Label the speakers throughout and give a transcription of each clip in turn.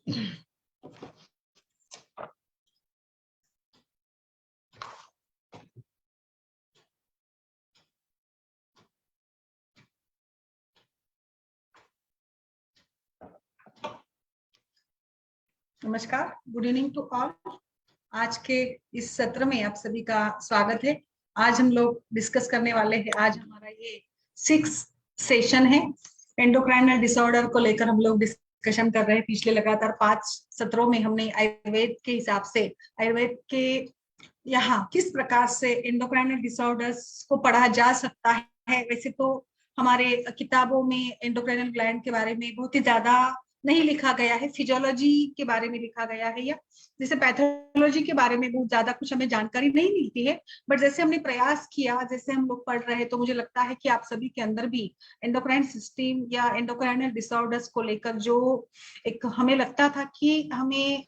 Speaker 1: नमस्कार, good evening to all. आज के इस सत्र में आप सभी का स्वागत है। आज हम लोग डिस्कस करने वाले हैं, आज हमारा ये 6 सेशन है। एंडोक्राइनल डिसऑर्डर को लेकर हम लोग डिस्कशन कर रहे हैं। पिछले लगातार 5 सत्रों में हमने आयुर्वेद के हिसाब से, आयुर्वेद के यहाँ किस प्रकार से एंडोक्राइनल डिसऑर्डर्स को पढ़ा जा सकता है। वैसे तो हमारे किताबों में एंडोक्राइनल ग्लैंड के बारे में बहुत ही ज्यादा नहीं लिखा गया है, फिजियोलॉजी के बारे में लिखा गया है, या जैसे पैथोलॉजी के बारे में बहुत ज्यादा कुछ हमें जानकारी नहीं मिलती है। बट जैसे हमने प्रयास किया, जैसे हम लोग पढ़ रहे हैं, तो मुझे लगता है कि आप सभी के अंदर भी एंडोक्राइन सिस्टम या एंडोक्राइनल डिसऑर्डर्स को लेकर जो एक हमें लगता था कि हमें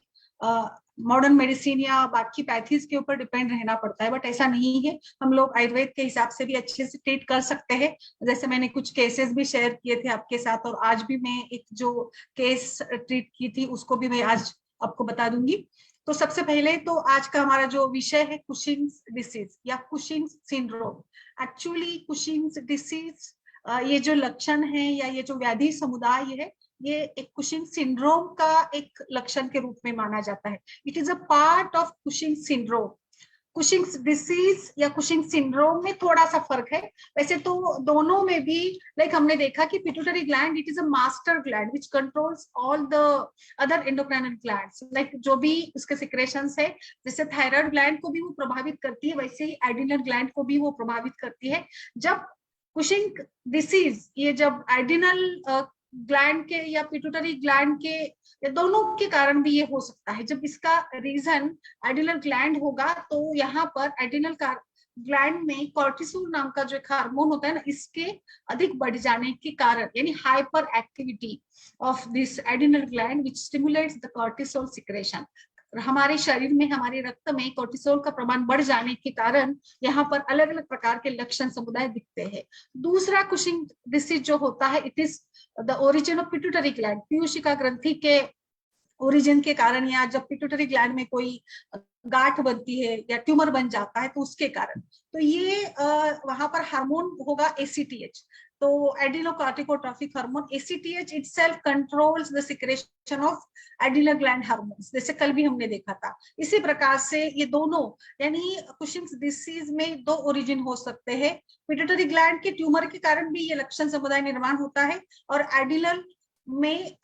Speaker 1: मॉडर्न मेडिसिन या बाकी पैथीज के ऊपर डिपेंड रहना पड़ता है, बट ऐसा नहीं है। हम लोग आयुर्वेद के हिसाब से भी अच्छे से ट्रीट कर सकते हैं। जैसे मैंने कुछ केसेस भी शेयर किए थे आपके साथ, और आज भी मैं एक जो केस ट्रीट की थी उसको भी मैं आज आपको बता दूंगी। तो सबसे पहले तो आज का हमारा जो विषय है कुशिंग्स डिसीज या Cushing's syndrome. Actually Cushing's disease ये जो लक्षण है या ये जो व्याधि समुदाय है, ये एक कुशिंग सिंड्रोम का एक लक्षण के रूप में माना जाता है। It is a part of Cushing syndrome. Cushing disease या कुशिंग सिंड्रोम में थोड़ा सा फर्क है। वैसे तो दोनों में भी लाइक हमने देखा कि pituitary gland it is a master gland which controls all the other endocrinal glands. Like जो भी उसके सिक्रेशंस है, जैसे थायराइड ग्लैंड को भी वो प्रभावित करती है, वैसे ही एड्रिनल ग्लैंड को भी वो प्रभावित करती है। जब कुशिंग डिसीज ये जब एड्रिनल ग्लैंड के या पिट्यूटरी ग्लैंड के या दोनों के कारण भी ये हो सकता है। जब इसका रीजन एड्रिनल ग्लैंड होगा, तो यहाँ पर एड्रिनल ग्लैंड में कॉर्टिसोल नाम का जो एक हार्मोन होता है ना, इसके अधिक बढ़ जाने के कारण, यानी hyper activity of this adrenal gland which stimulates the cortisol secretion. हमारे शरीर में, हमारे रक्त में कॉर्टिसोल का प्रमाण बढ़ जाने के कारण यहाँ पर अलग अलग प्रकार के लक्षण समुदाय दिखते हैं। दूसरा कुशिंग डिसीज जो होता है, it is the origin of pituitary gland. पीयूषिका ग्रंथि के ओरिजिन के कारण, या जब पिट्यूटरी ग्लैंड में कोई गांठ बनती है या ट्यूमर बन जाता है, तो उसके कारण तो ये वहां पर हार्मोन होगा एसीटीएच। तो adrenocorticotrophic hormone ACTH itself controls the secretion of adrenal gland hormones, जैसे कल भी हमने देखा था। इसी प्रकार से ये दोनों, यानी कुशिंग्स डिसीज में 2 ओरिजिन हो सकते हैं। पिट्यूटरी ग्लैंड के ट्यूमर के कारण भी ये लक्षण समुदाय निर्माण होता है, और एड्रिनल में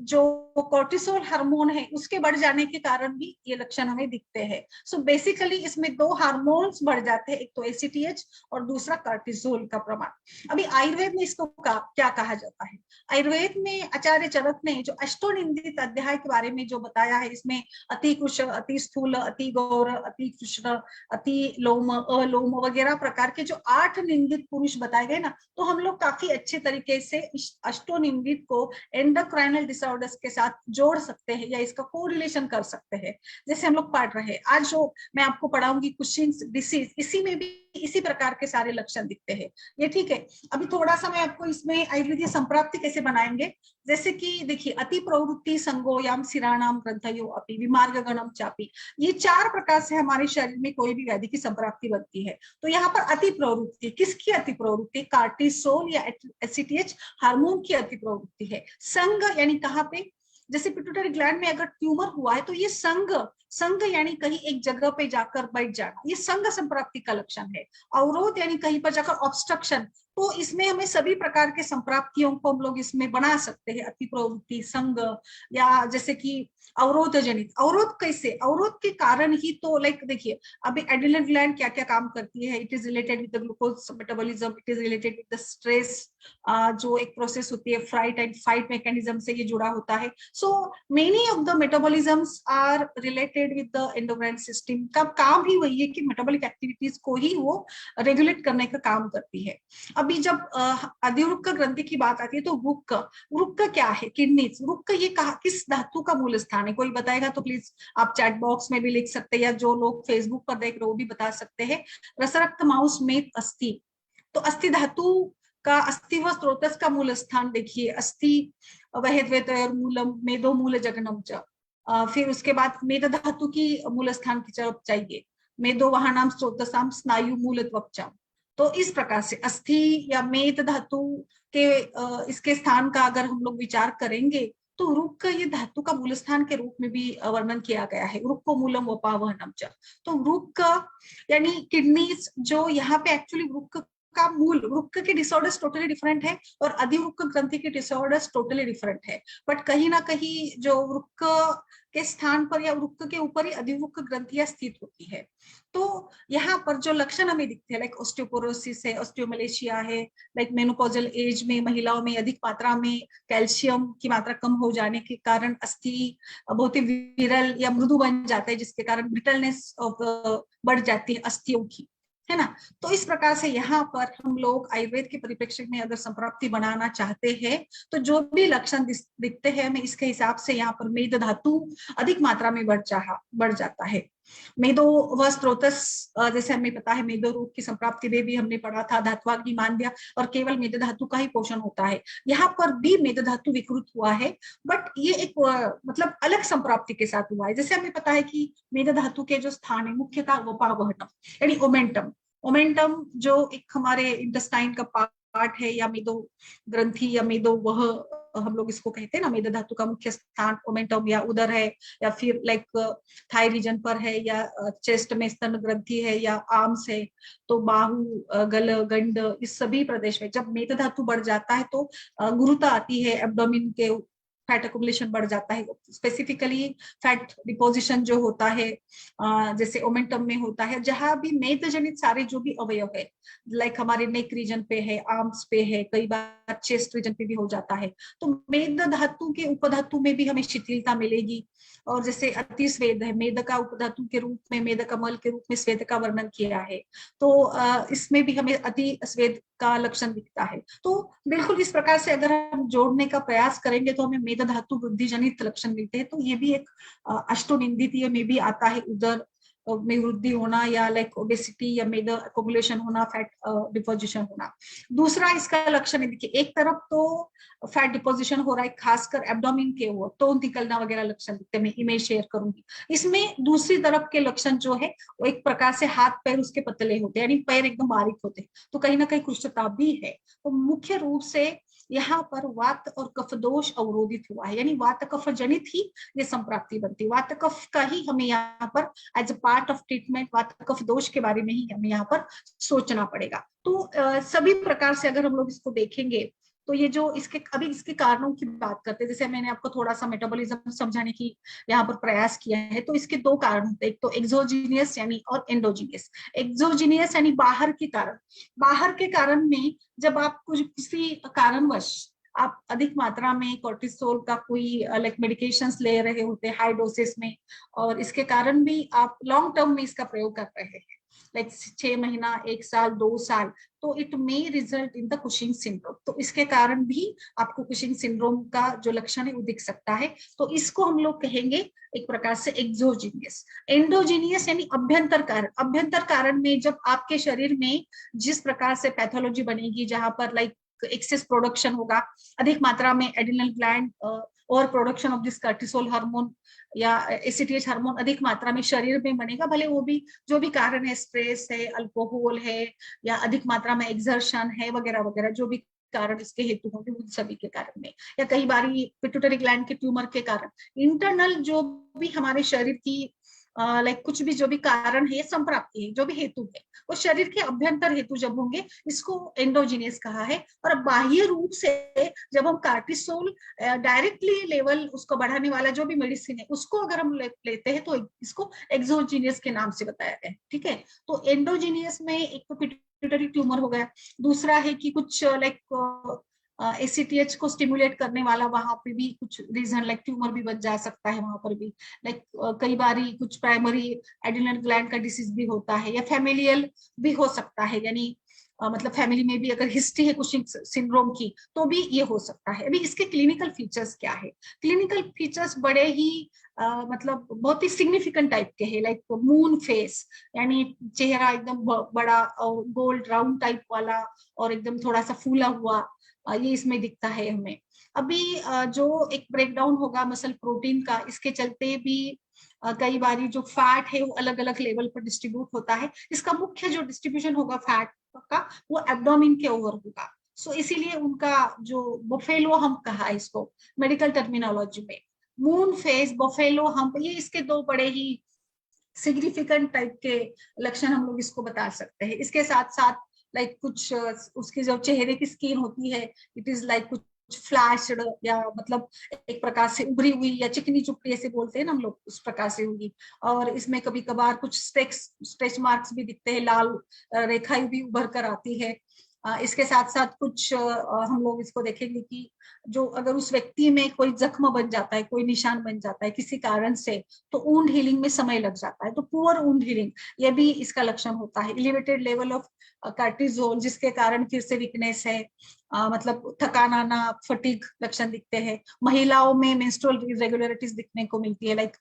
Speaker 1: जो कोर्टिसोल हार्मोन है उसके बढ़ जाने के कारण भी ये लक्षण हमें दिखते हैं। सो बेसिकली इसमें 2 हार्मोन्स बढ़ जाते हैं, एक तो एसीटीएच और दूसरा कोर्टिसोल का प्रमाण। अभी आयुर्वेद में इसको क्या कहा जाता है? आयुर्वेद में आचार्य चरक ने जो अष्टोनिंदित अध्याय के बारे में जो बताया है, इसमें अति कुश, अति स्थूल, अति गौर, अति कृष्ण, अति लोम, अलोम वगैरह प्रकार के जो 8 निंदित पुरुष बताए गए ना, तो हम लोग काफी अच्छे तरीके से अष्टोनिंदित को एंडोक्राइनल डिसऑर्डर्स के साथ जोड़ सकते हैं या इसका कोरिलेशन कर सकते हैं। जैसे हम लोग पढ़ रहे हैं आज, जो मैं आपको पढ़ाऊंगी कुशिंग्स डिसीज, इसी में भी इसी प्रकार के सारे लक्षण दिखते हैं। ये ठीक है। अभी थोड़ा सा मैं आपको इसमें आयुर्वेदीय संप्राप्ति कैसे बनाएंगे, जैसे कि देखिए, अति प्रवृत्ति संगोयाम सिराणाम ग्रंथयो अपि विमार्ग गणम चापी, ये 4 प्रकार से हमारे शरीर में कोई भी व्याधि की संप्राप्ति बनती है। तो यहाँ पर अति प्रवृत्ति, किसकी अति प्रवृत्ति? कार्टिसोल या एसीटीएच हार्मोन की अति प्रवृत्ति है। संग यानी कहाँ पे? जैसे पिट्यूटरी ग्लैंड में अगर ट्यूमर हुआ है, तो ये संग यानी कहीं एक जगह पे जाकर बैठ जाना, ये संग संप्राप्ति का लक्षण है। अवरोध यानी कहीं पर जाकर ऑब्स्ट्रक्शन, तो इसमें हमें सभी प्रकार के संप्राप्तियों को हम लोग इसमें बना सकते हैं, अति प्रवृत्ति, संग, या जैसे कि अवरोध जनित। अवरोध कैसे? अवरोध के कारण ही तो लाइक देखिए, अभी एड्रिनल ग्लैंड क्या क्या काम करती है। It is related with the glucose metabolism, it is related with the stress, जो एक प्रोसेस होती है फ्राइट एंड फाइट मैकेनिज्म से ये जुड़ा होता है। So many of the metabolisms are related with the endocrine system. का काम ही वही है कि मेटाबॉलिक एक्टिविटीज को ही वो रेगुलेट करने का काम करती है। अभी जब अधिवृक्क ग्रंथि की बात आती है, तो वृक्क क्या है? किडनीज। वृक्क ये किस धातु का मूल स्थान है? कोई बताएगा तो प्लीज आप चैट बॉक्स में भी लिख सकते हैं, या जो लोग फेसबुक पर देख रहे हो वो भी बता सकते हैं। रसरक्त मांस में अस्थि, तो अस्थि धातु का अस्थिव स्रोतस का मूल स्थान देखिए, अस्थि वहेद्वेतयोर्मूलम मेदो मूल जगनम च। फिर उसके बाद मेद धातु की मूल स्थान की तरफ चाहिए, मेदो वाहनाम स्रोतसाम स्नायु मूलत्वचा। तो इस प्रकार से अस्थि या मेद धातु के इसके स्थान का अगर हम लोग विचार करेंगे तो रुक ये धातु का मूल स्थान के रूप में भी वर्णन किया गया है, रुक्को मूलम वपावहनम च। तो रुक यानी किडनीज जो यहाँ पे एक्चुअली रुक का मूल, रुक के डिसऑर्डर्स टोटली डिफरेंट है और अधिवृक्क ग्रंथि के डिसऑर्डर्स टोटली डिफरेंट है। बट कहीं ना कहीं जो वृक्क के स्थान पर या वृक्क के ऊपर ही अधिवृक्क ग्रंथियां स्थित होती है। तो यहाँ पर जो लक्षण हमें दिखते हैं लाइक ऑस्टियोपोरोसिस है, ऑस्टियोमलेशिया है, लाइक मेनोपॉजल एज में महिलाओं में अधिक मात्रा में कैल्शियम की मात्रा कम हो जाने के कारण अस्थि बहुत ही विरल या मृदु बन जाता है, जिसके कारण ब्रिटलनेस ऑफ बढ़ जाती है अस्थियों की, है ना। तो इस प्रकार से यहाँ पर हम लोग आयुर्वेद के परिप्रेक्ष्य में अगर संप्राप्ति बनाना चाहते हैं तो जो भी लक्षण दिखते हैं हमें इसके हिसाब से यहाँ पर मेद धातु अधिक मात्रा में बढ़ जाता है। मेदो व स्त्रोतस, जैसे हमें पता है मेदो रूप की संप्राप्ति में भी हमने पढ़ा था धात्वाग्नि मांद्या और केवल मेद धातु का ही पोषण होता है। यहाँ पर भी मेद धातु विकृत हुआ है, बट ये एक मतलब अलग संप्राप्ति के साथ हुआ है। जैसे हमें पता है कि मेद धातु के जो स्थान है मुख्यतः वपावहनम यानी ओमेंटम, ओमेंटम जो एक हमारे इंटेस्टाइन का पार्ट है या मेदो ग्रंथि या मेदो वह हम लोग इसको कहते हैं ना, मेद धातु का मुख्य स्थान ओमेंटम या उदर है या फिर लाइक थाई रीजन पर है या चेस्ट में स्तन ग्रंथि है या आर्म्स है, तो बाहु गल गंड इस सभी प्रदेश में जब मेद धातु बढ़ जाता है तो गुरुता आती है, एब्डोमिन के फैट अकुमुलेशन बढ़ जाता है, स्पेसिफिकली फैट डिपोजिशन जो होता है जैसे ओमेंटम में होता है, जहां भी मेद जनित सारे जो भी अवयव है लाइक हमारे नेक रीजन पे है, आर्म्स पे है, कई बार चेस्ट रीजन पे भी हो जाता है, तो मेद धातु के उपधातु में भी हमें शिथिलता मिलेगी। और जैसे अति स्वेद है, मेद का उपधातु के रूप में, मेद का मल के रूप में स्वेद का वर्णन किया है, तो इसमें भी हमें अति स्वेद का लक्षण दिखता है। तो बिल्कुल इस प्रकार से अगर हम जोड़ने का प्रयास करेंगे तो हमें मेद धातु वृद्धि जनित लक्षण मिलते हैं। तो ये भी एक अष्टोनिंदितीय में भी आता है, उदर में वृद्धि होना या लाइक ओबेसिटी या मेद अकोमुलेशन होना, फैट डिपोजिशन होना। दूसरा इसका लक्षण है, देखिए एक तरफ तो फैट डिपोजिशन हो रहा है खासकर एब्डोमिन के, वो तो निकलना वगैरह लक्षण दिखते हैं, मैं इमेज शेयर करूंगी। इसमें दूसरी तरफ के लक्षण जो है वो एक प्रकार से हाथ पैर उसके पतले होते हैं यानी पैर एकदम बारीक होते हैं, तो कहीं ना कहीं कृष्णता भी है। तो मुख्य रूप से यहाँ पर वात और कफ दोष अवरोधित हुआ है, यानी वात कफ जनित ही ये संप्राप्ति बनती है। वात कफ का ही हमें यहाँ पर as a part of treatment vata kapha दोष के बारे में ही हमें यहाँ पर सोचना पड़ेगा। तो सभी प्रकार से अगर हम लोग इसको देखेंगे तो ये जो इसके अभी इसके कारणों की बात करते हैं, जैसे मैंने आपको थोड़ा सा मेटाबॉलिज्म समझाने की यहाँ पर प्रयास किया है, तो इसके दो कारण होते हैं, एक तो एक्सोजीनियस यानी और एंडोजीनियस। एक्सोजीनियस यानी बाहर के कारण, बाहर के कारण में जब आप कुछ किसी कारणवश आप अधिक मात्रा में कोर्टिसोल का कोई लाइक मेडिकेशंस ले रहे होते हैं हाई डोसेस में, और इसके कारण भी आप लॉन्ग टर्म में इसका प्रयोग कर रहे हैं लाइक 6 महीना, 1 साल, 2 साल, तो it may result in the Cushing syndrome. तो इसके कारण भी आपको कुशिंग सिंड्रोम का जो लक्षण है वो दिख सकता है। तो इसको हम लोग कहेंगे एक प्रकार से एक्सोजीनियस। एंडोजीनियस यानी अभ्यंतर कारण। अभ्यंतर कारण में जब आपके शरीर में जिस प्रकार से पैथोलॉजी बनेगी, जहां पर लाइक एक्सेस प्रोडक्शन होगा, अधिक मात्रा में एड्रिनल ग्लैंड और production of this cortisol hormone या एसीटीएच हार्मोन अधिक मात्रा में शरीर में बनेगा, भले वो भी जो भी कारण है, स्ट्रेस है, अल्कोहल है या अधिक मात्रा में एक्सर्शन है वगैरह वगैरह, जो भी कारण इसके हेतु होंगे उन सभी के कारण में, या कई बार पिट्यूटरी ग्लैंड के ट्यूमर के कारण, इंटरनल जो भी हमारे शरीर की लाइक कुछ भी जो भी कारण है, संप्राप्ति है, जो भी हेतु है, वो शरीर के अभ्यंतर हेतु जब होंगे इसको एंडोजीनियस कहा है। और बाह्य रूप से जब हम कार्टिसोल डायरेक्टली लेवल उसको बढ़ाने वाला जो भी मेडिसिन है उसको अगर हम लेते हैं तो इसको एक्सोजीनियस के नाम से बताया गया है, ठीक है। तो एंडोजीनियस में एक तो पिट्यूटरी ट्यूमर हो गया, दूसरा है कि कुछ लाइक एसीटीएच को स्टिमुलेट करने वाला, वहां पे भी कुछ रीजन लाइक ट्यूमर भी बच जा सकता है वहां पर भी, लाइक कई बारी कुछ प्राइमरी एड्रिनल ग्लैंड का डिसीज भी होता है, या फैमिलियल भी हो सकता है, यानी मतलब फैमिली में भी अगर हिस्ट्री है कुशिंग सिंड्रोम की तो भी ये हो सकता है। अभी इसके क्लिनिकल फीचर्स क्या है? क्लिनिकल फीचर्स बड़े ही मतलब बहुत ही सिग्निफिकेंट टाइप के हैं, लाइक मून फेस, यानी चेहरा एकदम बड़ा और गोल्ड राउंड टाइप वाला और एकदम थोड़ा सा फूला हुआ, ये इसमें दिखता है हमें। अभी जो एक ब्रेकडाउन होगा मसल प्रोटीन का, इसके चलते भी कई बारी जो फैट है वो अलग अलग लेवल पर डिस्ट्रीब्यूट होता है। इसका मुख्य जो डिस्ट्रीब्यूशन होगा फैट का वो एब्डोमेन के ओवर होगा। सो इसीलिए उनका जो बफेलो हम कहा है इसको मेडिकल टर्मिनोलॉजी में, मून फेस, बफेलो हम्प, ये इसके दो बड़े ही सिग्निफिकेंट टाइप के लक्षण हम लोग इसको बता सकते हैं। इसके साथ साथ लाइक कुछ उसकी जो चेहरे की स्किन होती है, इट इज लाइक कुछ फ्लैश्ड, या मतलब एक प्रकार से उभरी हुई या चिकनी चुपड़ी ऐसे बोलते हैं ना हम लोग, उस प्रकार से होगी। और इसमें कभी कभार कुछ स्ट्रेच मार्क्स भी दिखते हैं, लाल रेखाएं भी उभर कर आती है। इसके साथ साथ कुछ हम लोग इसको देखेंगे कि जो अगर उस व्यक्ति में कोई जख्म बन जाता है, कोई निशान बन जाता है किसी कारण से, तो वुंड हीलिंग में समय लग जाता है। तो पुअर वुंड हीलिंग ये भी इसका लक्षण होता है। एलिवेटेड लेवल ऑफ कार्टिसोल, जिसके कारण फिर से वीकनेस है, मतलब थकान आना, फटीग लक्षण दिखते हैं। महिलाओं में मेंस्ट्रुअल इरेगुलरिटीज दिखने को मिलती है, लाइक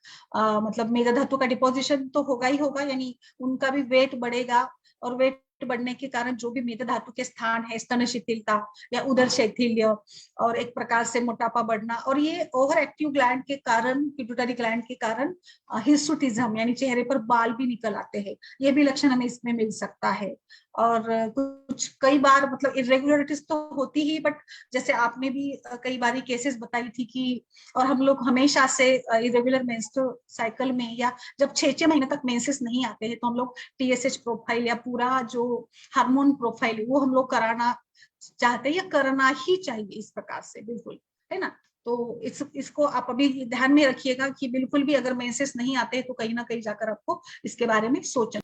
Speaker 1: मतलब मेदा धातु का डिपोजिशन तो होगा ही होगा, यानी उनका भी वेट बढ़ेगा, और वेट बढ़ने के कारण जो भी मेदा धातु के स्थान है, स्तन शिथिलता या उदर शैथिल्य, और एक प्रकार से मोटापा बढ़ना, और ये ओवर एक्टिव ग्लैंड के कारण, पिट्यूटरी ग्लैंड के कारण हिर्सुटिज्म यानी चेहरे पर बाल भी निकल आते हैं, ये भी लक्षण हमें इसमें मिल सकता है। और कुछ कई बार मतलब इरेगुलरिटीज तो होती ही, बट जैसे आपने भी कई बारी केसेस बताई थी कि, और हम लोग हमेशा से इरेगुलर मेंस्ट्रुअल साइकिल में, या जब 6 महीने तक मेंसेस नहीं आते हैं, तो हम लोग टीएसएच प्रोफाइल या पूरा जो हार्मोन प्रोफाइल वो हम लोग कराना चाहते हैं, या करना ही चाहिए इस प्रकार से, बिल्कुल, है ना। तो इसको आप अभी ध्यान में रखिएगा कि बिल्कुल भी अगर मेंसेस नहीं आते हैं तो कहीं ना कहीं जाकर आपको इसके बारे में सोचना।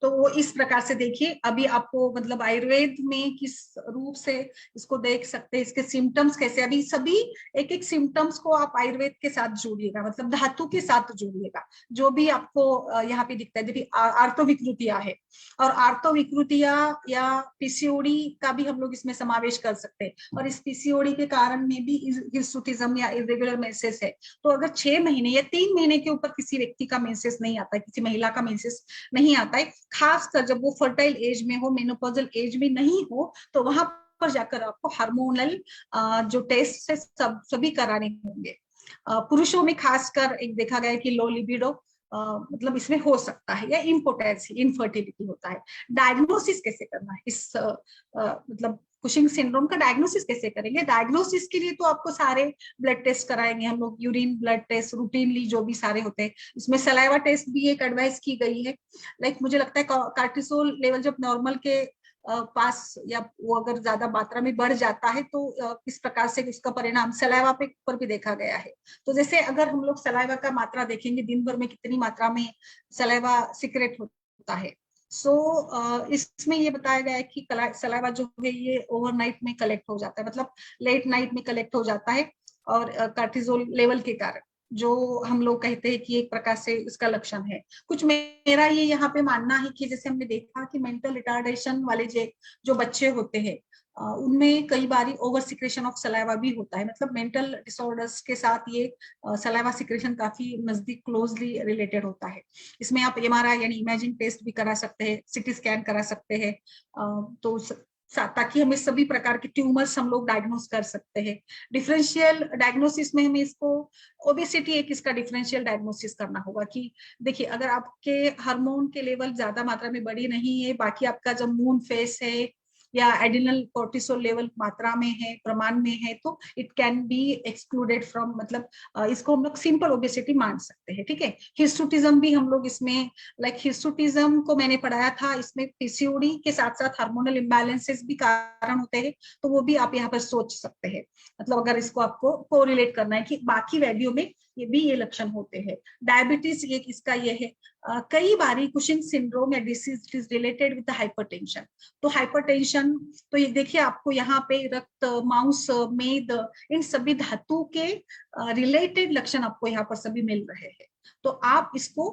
Speaker 1: तो वो इस प्रकार से देखिए, अभी आपको मतलब आयुर्वेद में किस रूप से इसको देख सकते हैं, इसके सिम्टम्स कैसे, अभी सभी एक एक सिम्टम्स को आप आयुर्वेद के साथ जोड़िएगा, मतलब धातु के साथ जोड़िएगा। जो भी आपको यहाँ पे दिखता है, देखिए आर्तो विकृतियां है, और आर्तो विकृतियां या पीसीओडी का भी हम लोग इसमें समावेश कर सकते हैं। और इस पीसीओडी के कारण में भी हिर्सुटिज्म या इरेगुलर मेंसेस है। तो अगर 6 महीने या 3 महीने के ऊपर किसी व्यक्ति का मेंसेस नहीं आता है, किसी महिला का मेंसेस नहीं आता है, खासकर जब वो फर्टाइल एज में हो, मेनोपॉजल एज में नहीं हो, तो वहां पर जाकर आपको हार्मोनल जो टेस्ट है सभी कराने होंगे। पुरुषों में खासकर एक देखा गया है कि लो लिबिडो मतलब इसमें हो सकता है, या इम्पोर्टेंस, इनफर्टिलिटी होता है। डायग्नोसिस कैसे करना है इस मतलब कुशिंग सिंड्रोम का डायग्नोसिस कैसे करेंगे? डायग्नोसिस के लिए तो आपको सारे ब्लड टेस्ट कराएंगे हम लोग, यूरिन ब्लड टेस्ट रूटीनली जो भी सारे होते हैं। इसमें सलाइवा टेस्ट भी एक एडवाइस की गई है। लाइक मुझे लगता है कार्टिसोल लेवल जब नॉर्मल के पास, या वो अगर ज्यादा मात्रा में बढ़ जाता है, तो इस प्रकार से उसका परिणाम सलाइवा पे पर भी देखा गया है। तो जैसे अगर हम लोग सलाइवा का मात्रा देखेंगे, दिन भर में कितनी मात्रा में सलाइवा सिक्रेट होता है, इसमें ये बताया गया है कि सलाइवा जो है ये ओवरनाइट में कलेक्ट हो जाता है, मतलब लेट नाइट में कलेक्ट हो जाता है, और कार्टिसोल लेवल के कारण, जो हम लोग कहते हैं कि एक प्रकार से इसका लक्षण है। कुछ मेरा ये यहाँ पे मानना है कि जैसे हमने देखा कि मेंटल रिटार्डेशन वाले जो बच्चे होते हैं, उनमें कई बारी ओवर सिक्रेशन ऑफ सलाइवा भी होता है। मतलब मेंटल डिसऑर्डर्स के साथ ये सलाइवा सिक्रेशन काफी नजदीक क्लोजली रिलेटेड होता है। इसमें आप एमआरआई यानी इमेजिंग टेस्ट भी करा सकते हैं, सिटी स्कैन करा सकते हैं, तो ताकि हमें सभी प्रकार के ट्यूमर्स हम लोग डायग्नोस कर सकते हैं। डिफरेंशियल डायग्नोसिस में हमें इसको, ओबेसिटी एक इसका डिफरेंशियल डायग्नोसिस करना होगा कि देखिए अगर आपके हार्मोन के लेवल ज्यादा मात्रा में बढ़ी नहीं है, बाकी आपका जब मून फेस है या एडिनल कोर्टिसोल लेवल मात्रा में है, प्रमाण में है, तो it can be excluded from, मतलब इसको हम लोग सिंपल ओबेसिटी मान सकते हैं। ठीक है, हिर्सुटिज्म भी हम लोग इसमें, लाइक हिर्सुटिज्म को मैंने पढ़ाया था, इसमें पीसीओडी के साथ साथ हार्मोनल इम्बैलेंसेस भी कारण होते हैं, तो वो भी आप यहाँ पर सोच सकते हैं। मतलब अगर इसको आपको कोरिलेट करना है कि बाकी वैल्यू में ये लक्षण होते हैं। डायबिटीज एक इसका ये है। कई बारी कुशिंग सिंड्रोम या disease is related with hypertension. तो हाइपरटेंशन, तो ये देखिए आपको यहाँ पे रक्त, मांस, मेद, इन सभी धातु के रिलेटेड लक्षण आपको यहाँ पर सभी मिल रहे हैं। तो आप इसको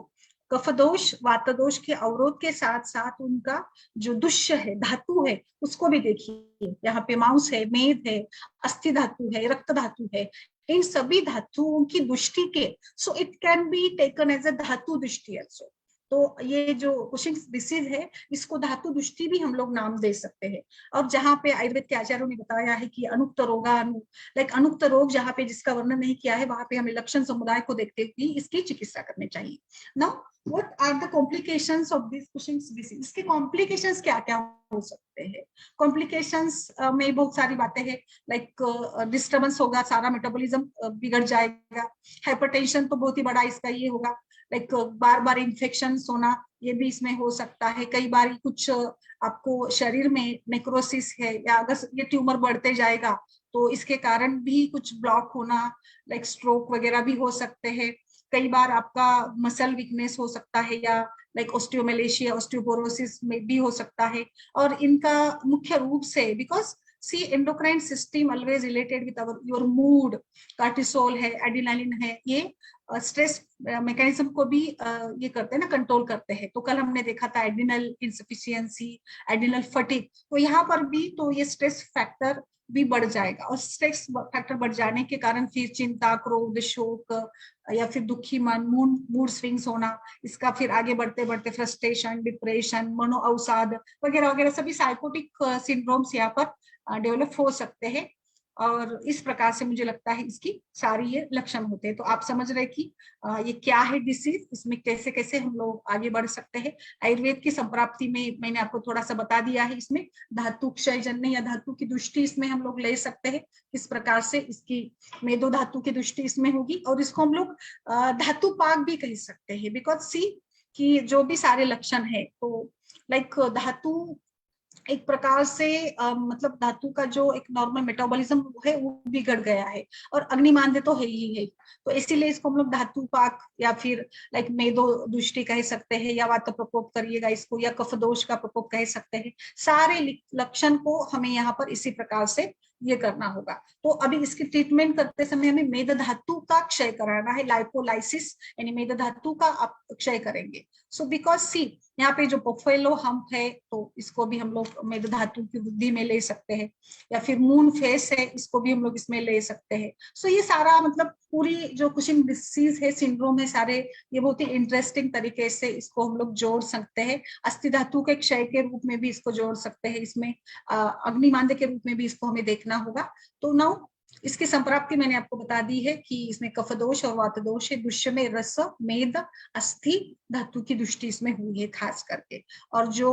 Speaker 1: कफ दोष वात दोष के अवरोध के साथ साथ उनका जो दुष्य है, धातु है, उसको भी देखिए। यहाँ पे मांस है, मेद है, अस्थि धातु है, रक्त धातु है, इन सभी धातुओं की दृष्टि के, so it can be taken as a dhatu drishti also। तो ये जो कुशिंग्स डिसीज है, इसको धातु दृष्टि भी हम लोग नाम दे सकते हैं। और जहाँ पे आयुर्वेद के आचार्यों ने बताया है कि अनुक्त रोगाणु, लाइक अनुक्त रोग जहाँ पे जिसका वर्णन नहीं किया है, वहां पे हमें लक्षण समुदाय को देखते हुए इसकी चिकित्सा करनी चाहिए। Now what are the complications of this Cushing's disease? इसके कॉम्प्लिकेशंस क्या क्या हो सकते हैं? कॉम्प्लिकेशंस में बहुत सारी बातें हैं, लाइक डिस्टर्बेंस होगा, सारा मेटाबॉलिज्म बिगड़ जाएगा। हाइपरटेंशन तो बहुत ही बड़ा इसका ये होगा, लाइक बार बार इन्फेक्शन होना, ये भी इसमें हो सकता है। कई बार कुछ आपको शरीर में नेक्रोसिस है, या अगर ये ट्यूमर बढ़ते जाएगा तो इसके कारण भी कुछ ब्लॉक होना, लाइक स्ट्रोक वगैरह भी हो सकते हैं। कई बार आपका मसल वीकनेस हो सकता है, या लाइक ऑस्टियोमेलेशिया, ऑस्टियोपोरोसिस में भी हो सकता है। और इनका मुख्य रूप से, because see endocrine system always related with our your mood, cortisol है, एड्रेनालिन है, ये स्ट्रेस मैकेनिज्म को भी ये करते हैं ना, कंट्रोल करते हैं। तो कल हमने देखा था एड्रिनल इंसफिशियंसी, एड्रिनल फटीग, तो यहाँ पर भी तो ये स्ट्रेस फैक्टर भी बढ़ जाएगा। और स्ट्रेस फैक्टर बढ़ जाने के कारण फिर चिंता, क्रोध, शोक, या फिर दुखी मन, मूड स्विंग्स होना, इसका फिर आगे बढ़ते बढ़ते फ्रस्ट्रेशन, डिप्रेशन, मनो अवसाद वगैरह वगैरह सभी साइकोटिक सिंड्रोम्स यहाँ पर डेवलप हो सकते हैं। और इस प्रकार से मुझे लगता है इसकी सारी ये लक्षण होते हैं। तो आप समझ रहे कि ये क्या है डिसीज, इसमें कैसे कैसे हम लोग आगे बढ़ सकते हैं। आयुर्वेद की संप्राप्ति में मैंने आपको थोड़ा सा बता दिया है, इसमें धातु क्षय जन्य या धातु की दृष्टि इसमें हम लोग ले सकते हैं, किस प्रकार से इसकी मेदो धातु की दृष्टि इसमें होगी। और इसको हम लोग धातु पाक भी कह सकते हैं, बिकॉज सी कि जो भी सारे लक्षण है, तो लाइक धातु एक प्रकार से मतलब धातु का जो एक नॉर्मल मेटाबॉलिज्म है वो बिगड़ गया है, और अग्निमांद्य तो है ही है। तो इसीलिए इसको हम लोग धातु पाक या फिर लाइक मेदो दृष्टि कह सकते हैं, या वात प्रकोप करिएगा इसको, या कफ दोष का प्रकोप कह सकते हैं। सारे लक्षण को हमें यहाँ पर इसी प्रकार से ये करना होगा। तो अभी इसकी ट्रीटमेंट करते समय हमें मेद धातु का क्षय कराना है, लाइपोलाइसिस यानी मेद धातु का आप क्षय करेंगे। सो बिकॉज सी यहाँ पे जो पोफेलो हम्प है, तो इसको भी हम लोग मेद धातु की वृद्धि में ले सकते हैं, या फिर मून फेस है, इसको भी हम लोग इसमें ले सकते हैं। सो ये सारा मतलब पूरी जो कुशिंग डिसीज है, सिंड्रोम है, सारे ये बहुत ही इंटरेस्टिंग तरीके से इसको हम लोग जोड़ सकते हैं। अस्थि धातु के क्षय के रूप में भी इसको जोड़ सकते हैं, इसमें अग्निमांद्य के रूप में भी इसको हमें देखना होगा। तो नाउ इसकी संप्राप्ति मैंने आपको बता दी है कि इसमें कफ दोष और वात दोष है। दुष्य में रस, मेद, अस्थि धातु की दृष्टि इसमें हुई है खास करके। और जो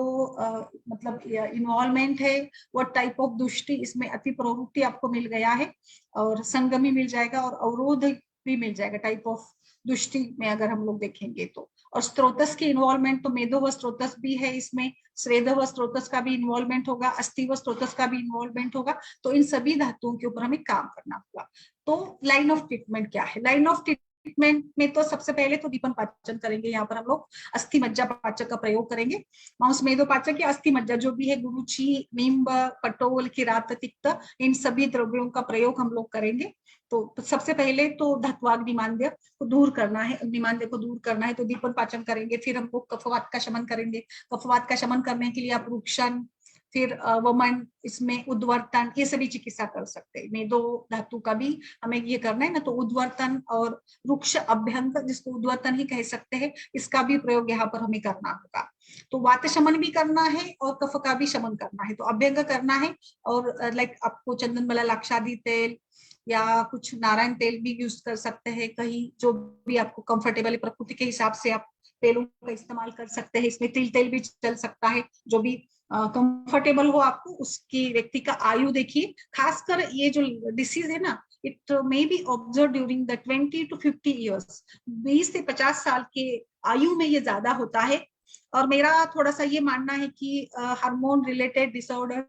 Speaker 1: मतलब इन्वॉल्वमेंट है, वो टाइप ऑफ दृष्टि इसमें अति प्रवृत्ति आपको मिल गया है, और संगमी मिल जाएगा, और अवरोध भी मिल जाएगा टाइप ऑफ दृष्टि में अगर हम लोग देखेंगे तो। और स्त्रोतस की इन्वॉल्वमेंट तो मेदो व स्त्रोतस भी है इसमें, स्वेद व स्त्रोतस का भी इन्वॉल्वमेंट होगा, अस्थि व स्त्रोतस का भी इन्वॉल्वमेंट होगा। तो इन सभी धातुओं के ऊपर हमें काम करना होगा। तो लाइन ऑफ ट्रीटमेंट क्या है? लाइन ऑफ ट्रीटमेंट में तो सबसे पहले तो दीपन पाचन करेंगे। यहाँ पर हम लोग अस्थि मज्जा पाचक का प्रयोग करेंगे। मांस मेदो पाचक या अस्थि मज्जा जो भी है, गुरुची, नींब, पटोल, किरात, तिक्त, इन सभी द्रव्यों का प्रयोग हम लोग करेंगे। तो सबसे पहले तो धात्वाग्निमांद्य को दूर करना है, अग्निमांद्य को दूर करना है, तो दीपन पाचन करेंगे। फिर हम लोग कफवात का शमन करेंगे। कफवात का शमन करने के लिए आप रुक्षण, फिर वमन, इसमें उद्वर्तन, ये सभी चिकित्सा कर सकते हैं। मेदो धातु का भी हमें ये करना है ना, तो उद्वर्तन और रुक्ष अभ्यंग, जिसको उद्वर्तन ही कह सकते हैं, इसका भी प्रयोग यहाँ पर हमें करना होगा। तो वात शमन भी करना है और कफ का भी शमन करना है, तो अभ्यंग करना है। और लाइक आपको चंदन बला लाक्षादी तेल या कुछ नारायण तेल भी यूज कर सकते हैं, कहीं जो भी आपको कंफर्टेबल है, प्रकृति के हिसाब से आप तेलों का इस्तेमाल कर सकते हैं। इसमें तिल तेल भी चल सकता है, जो भी कंफर्टेबल हो आपको, उसकी व्यक्ति का आयु देखिए। खासकर ये जो डिसीज है ना, it may be observe during the 20 to 50 years, 20 से 50 साल के आयु में ये ज्यादा होता है। और मेरा थोड़ा सा ये मानना है कि हार्मोन रिलेटेड डिसऑर्डर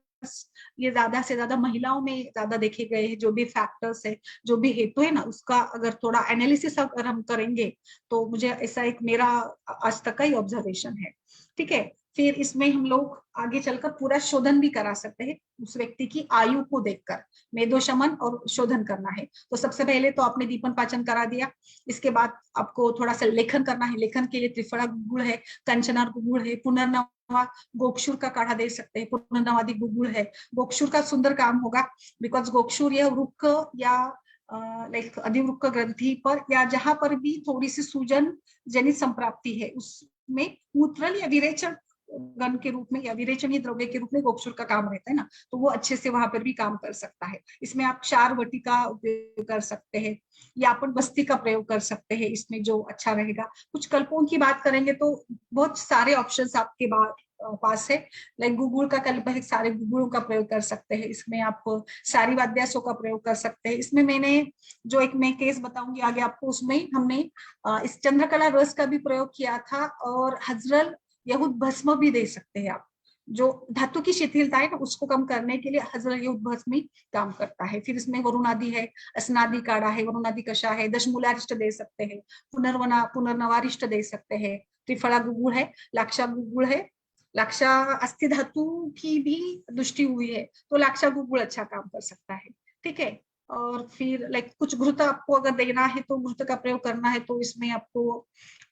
Speaker 1: ये ज्यादा से ज्यादा महिलाओं में ज्यादा देखे गए हैं। जो भी फैक्टर्स है, जो भी हेतु है ना, उसका अगर थोड़ा एनालिसिस अगर हम करेंगे, तो मुझे ऐसा एक मेरा आज तक का ही ऑब्जर्वेशन है। ठीक है, फिर इसमें हम लोग आगे चलकर पूरा शोधन भी करा सकते हैं उस व्यक्ति की आयु को देखकर, मेदो शमन और शोधन करना है। तो सबसे पहले तो आपने दीपन पाचन करा दिया, इसके बाद आपको थोड़ा सा लेखन करना है। लेखन के लिए त्रिफला गुगुड़ है, कंचनार गुगुड़ है, पुनर्नवा गोक्षुर का काढ़ा दे सकते हैं, पुनर्नवादी गुगुड़ है। गोक्षुर का सुंदर काम होगा, बिकॉज गोक्षुर यह रुक्क या लाइक अधिवृक्क ग्रंथि पर या जहां पर भी थोड़ी सी सूजन जनित संप्राप्ति है उसमें मूत्रल या विरेचन गण के रूप में या विरेचनीय द्रव्य के रूप में गोक्षुर का काम रहता है ना, तो वो अच्छे से वहां पर भी काम कर सकता है। इसमें आप क्षार वटी का उपयोग कर सकते हैं या अपन बस्ती का प्रयोग कर सकते हैं, इसमें जो अच्छा रहेगा। कुछ कल्पों की बात करेंगे तो बहुत सारे ऑप्शंस आपके पास है। लाइक गुगुल का कल्प है, सारे गुगुलों का प्रयोग कर सकते हैं। इसमें आप सारी वाद्यासों का प्रयोग कर सकते हैं। इसमें मैंने जो एक मैं केस बताऊंगी आगे आपको, उसमें हमने इस चंद्रकला रस का भी प्रयोग किया था, और हजरल यहूद भस्म भी दे सकते हैं आप। जो धातु की शिथिलता है ना उसको कम करने के लिए हजरल यहूद भस्म ही काम करता है। फिर इसमें वरुणादि है, अस्नादि काढ़ा है, वरुणादि कषा है, दशमूलारिष्ट दे सकते हैं, पुनर्नवारिष्ट दे सकते हैं, त्रिफला गुगुल है, लाक्षा गुगुल है। लाक्षा अस्थि धातु की भी दृष्टि हुई है तो लाक्षा गुगुल अच्छा काम कर सकता है। ठीक है। और फिर लाइक कुछ घृत आपको अगर देना है तो घृत का प्रयोग करना है तो इसमें आपको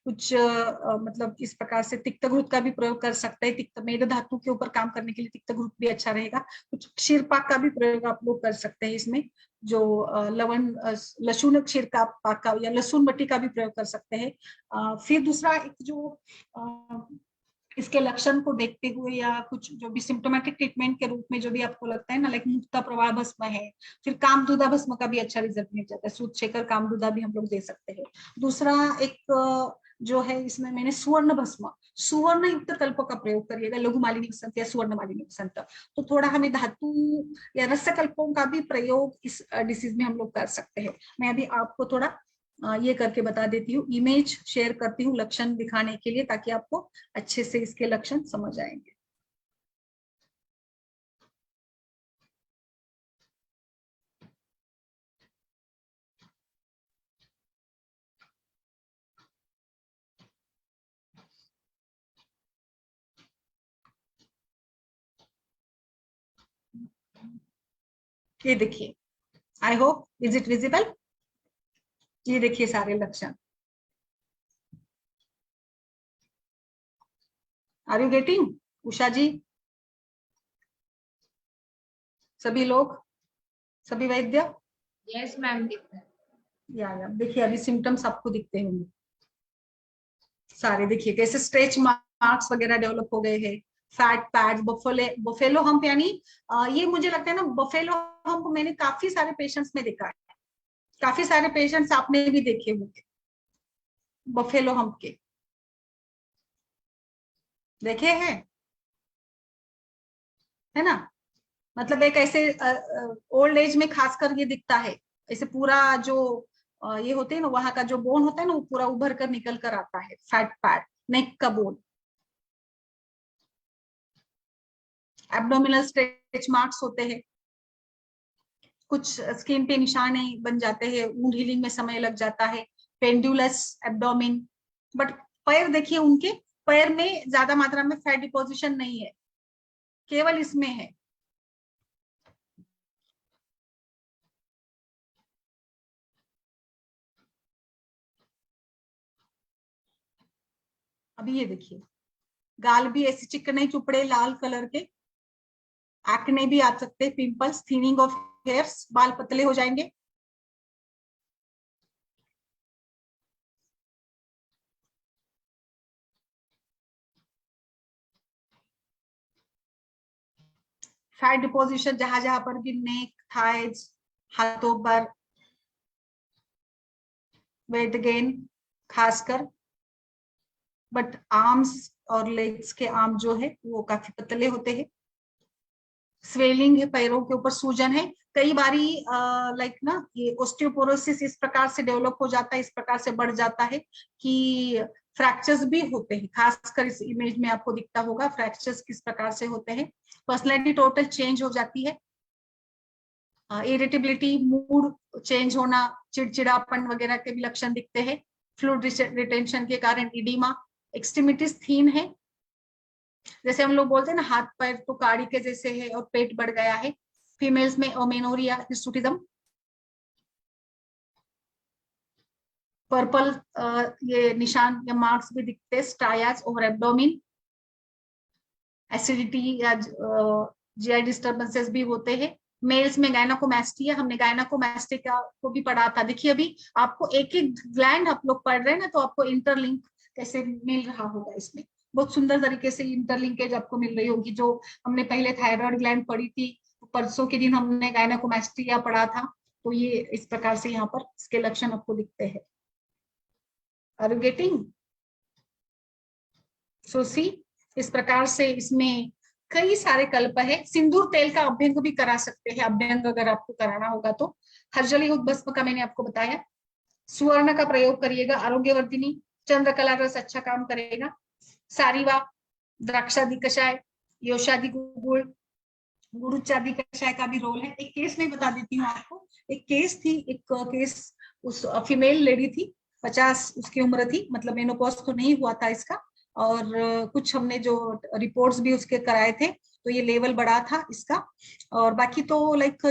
Speaker 1: कुछ मतलब इस प्रकार से तिक्त घृत का भी प्रयोग कर सकते हैं। तिक्त मेद धातु के ऊपर काम करने के लिए तिक्त घृत भी अच्छा रहेगा। कुछ क्षीरपाक का भी प्रयोग आप लोग कर सकते हैं इसमें, जो लवण लहसुन क्षीरपाक का या लहसुन बट्टी का भी प्रयोग कर सकते हैं। फिर दूसरा एक जो इसके लक्षण को देखते हुए या कुछ जो भी सिम्टोमेटिक ट्रीटमेंट के रूप में जो भी आपको लगता है ना, लाइक मुक्ता प्रवाह भस्म है, फिर कामदूदा भस्म का भी अच्छा रिजल्ट मिल जाता है। सूत शेखर कामदूदा भी हम लोग दे सकते हैं। दूसरा एक जो है इसमें मैंने सुवर्ण भस्म, सुवर्ण युक्त कल्प का प्रयोग करिएगा, लघु मालिनी वसंत या सुवर्ण मालिनी वसंत। तो थोड़ा हमें धातु या रस कल्पों का भी प्रयोग इस डिसीज में हम लोग कर सकते हैं। मैं अभी आपको थोड़ा ये करके बता देती हूँ, इमेज शेयर करती हूँ लक्षण दिखाने के लिए, ताकि आपको अच्छे से इसके लक्षण समझ आएंगे। ये देखिए, I hope is it visible. ये देखिए सारे लक्षण, आर यू गेटिंग उषा जी? सभी लोग, सभी वैद्य?
Speaker 2: यस मैम, दिखता है।
Speaker 1: या देखिए अभी सिम्टम्स आपको दिखते होंगे सारे। देखिए कैसे स्ट्रेच मार्क्स वगैरह डेवलप हो गए हैं, फैट पैड्स, बफेलो हम्प, यानी ये मुझे लगता है ना, बफेलो हम्प मैंने काफी सारे पेशेंट्स में देखा है। काफी सारे पेशेंट्स आपने भी देखे होंगे बफेलो हम्प के, देखे हैं, है ना? मतलब एक ऐसे ओल्ड एज में खासकर ये दिखता है, ऐसे पूरा जो ये होते हैं ना, वहां का जो बोन होता है ना, वो पूरा उभर कर निकल कर आता है, फैट पैड, नेक का बोन। एब्डोमिनल स्ट्रेच मार्क्स होते हैं, कुछ स्किन पे निशान बन जाते हैं, वुंड हीलिंग में समय लग जाता है, पेंडुलस एब्डोमिन। बट पैर देखिए उनके, पैर में ज्यादा मात्रा में फैट डिपोजिशन नहीं है, केवल इसमें है। अभी ये देखिए, गाल भी ऐसे चिकने चुपड़े लाल कलर के, एक्ने भी आ सकते हैं, पिंपल्स, थिनिंग ऑफ हेयर्स, बाल पतले हो जाएंगे। फैट डिपोजिशन जहां जहां पर भी, नेक, थाइज, हाथों पर, वेट गेन खासकर। बट आर्म्स और लेग्स के आर्म जो है वो काफी पतले होते हैं। स्वेलिंग है, पैरों के ऊपर सूजन है। कई बारी लाइक ना ये ओस्टियोपोरोसिस इस प्रकार से डेवलप हो जाता है, इस प्रकार से बढ़ जाता है कि फ्रैक्चर्स भी होते हैं। खासकर इस इमेज में आपको दिखता होगा फ्रैक्चर्स किस प्रकार से होते हैं। पर्सनैलिटी टोटल चेंज हो जाती है, इरिटेबिलिटी, मूड चेंज होना, चिड़चिड़ापन वगैरह के भी लक्षण दिखते हैं। फ्लूइड रिटेंशन के कारण इडीमा, एक्सट्रीमिटीज थीन है, जैसे हम लोग बोलते हैं ना हाथ पैर तो काड़ी के जैसे है और पेट बढ़ गया है, फीमेल्स में ओमेनोरिया हिर्सुटिज्म। पर्पल ये निशान या मार्क्स भी दिखते हैं, स्टायास ओवर एब्डोमिन, एसिडिटी या जीआई डिस्टर्बेंसेस भी होते हैं। मेल्स में गायनाकोमास्टिया, हमने गायनाकोमास्टिया को भी पढ़ा था। देखिए अभी आपको एक एक ग्लैंड आप लोग पढ़ रहे हैं ना, तो आपको इंटरलिंक कैसे मिल रहा होगा इसमें, बहुत सुंदर तरीके से इंटरलिंकेज आपको मिल रही होगी। जो हमने पहले थायराइड ग्लैंड पढ़ी थी, परसों के दिन हमने गायनाकोमास्टिया पढ़ा था, तो ये इस प्रकार से यहाँ पर इसके लक्षण आपको दिखते हैं। Are you getting? So see, इस प्रकार से इसमें कई सारे कल्प है। सिंदूर तेल का अभ्यंग भी करा सकते हैं, अभ्यंग अगर आपको कराना होगा तो। हर्जली भस्म का मैंने आपको बताया। सुवर्ण का प्रयोग करिएगा, आरोग्यवर्धिनी। चंद्रकला रस अच्छा काम करेगा। सारीवा, द्राक्षादि कषाय, योशादि गुड़, गुरुचादि कषाय का भी रोल है। एक केस मैं बता देती हूँ आपको। एक केस थी, एक केस, उस फीमेल लेडी थी, 50 उसकी उम्र थी, मतलब मेनोपॉज तो नहीं हुआ था इसका। और कुछ हमने जो रिपोर्ट्स भी उसके कराए थे, तो ये लेवल बढ़ा था इसका। और बाकी तो लाइक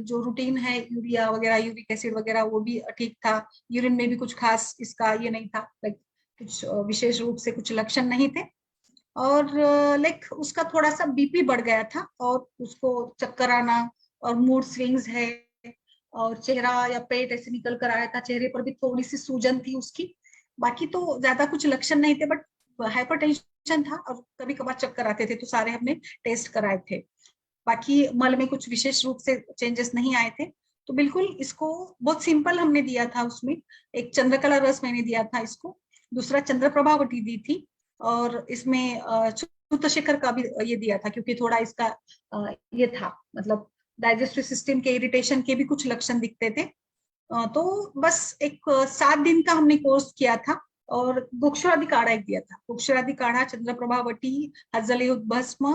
Speaker 1: जो रूटीन है, यूरिया वगैरह, यूरिक एसिड वगैरह, वो भी ठीक था। यूरिन में भी कुछ खास इसका ये नहीं था, लाइक कुछ विशेष रूप से कुछ लक्षण नहीं थे। और लाइक उसका थोड़ा सा बीपी बढ़ गया था, और उसको चक्कर आना और मूड स्विंग्स है, और चेहरा या पेट ऐसे निकल कर आया था, चेहरे पर भी थोड़ी सी सूजन थी उसकी। बाकी तो ज्यादा कुछ लक्षण नहीं थे, बट हाइपरटेंशन था और कभी कभार चक्कर आते थे, तो सारे हमने टेस्ट कराए थे। बाकी मल में कुछ विशेष रूप से चेंजेस नहीं आए थे। तो बिल्कुल इसको बहुत सिंपल हमने दिया था उसमें। एक चंद्रकला रस मैंने दिया था इसको, दूसरा चंद्रप्रभावती दी थी, और इसमें सूतशिखर का भी ये दिया था, क्योंकि थोड़ा इसका ये था, मतलब डाइजेस्टिव सिस्टम के इरिटेशन के भी कुछ लक्षण दिखते थे। तो बस एक 7 दिन का हमने कोर्स किया था। और गुक्षरादि काढ़ा एक दिया था, गुक्षरादि काढ़ा, चंद्रप्रभावटी, हजलयुग भस्म,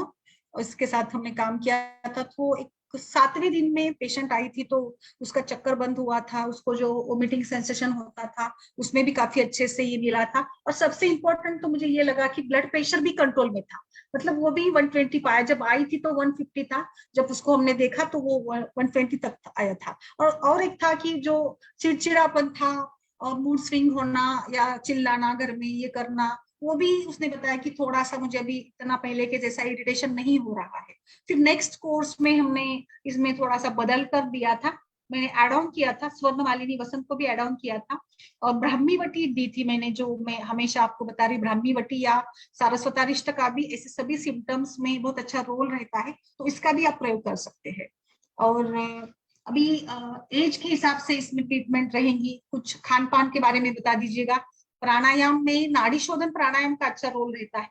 Speaker 1: और इसके साथ हमने काम किया था। तो एक 7वें दिन में पेशेंट आई थी, तो उसका चक्कर बंद हुआ था, उसको जो वोमिटिंग सेंसेशन होता था उसमें भी काफी अच्छे से ये मिला था। और सबसे इंपॉर्टेंट तो मुझे ये लगा कि ब्लड प्रेशर भी कंट्रोल में था, मतलब वो भी 120 पाया। जब आई थी तो 150 था, जब उसको हमने देखा तो वो 120 तक आया था। और एक था कि जो चिड़चिड़ापन था और मूड स्विंग होना या चिल्लाना घर में ये करना, वो भी उसने बताया कि थोड़ा सा मुझे अभी इतना पहले के जैसा इरिटेशन नहीं हो रहा है। फिर नेक्स्ट कोर्स में हमने इसमें थोड़ा सा बदल कर दिया था, मैंने एड ऑन किया था, स्वर्ण मालिनी वसंत को भी एड ऑन किया था। और ब्राह्मी वटी दी थी मैंने, जो मैं हमेशा आपको बता रही, ब्राह्मी वटी या सारस्वतारिष्ट का भी ऐसे सभी सिम्टम्स में बहुत अच्छा रोल रहता है, तो इसका भी आप प्रयोग कर सकते हैं। और अभी एज के हिसाब से इसमें ट्रीटमेंट रहेंगी। कुछ खान पान के बारे में बता दीजिएगा। प्राणायाम में नाड़ी शोधन प्राणायाम का अच्छा रोल रहता है।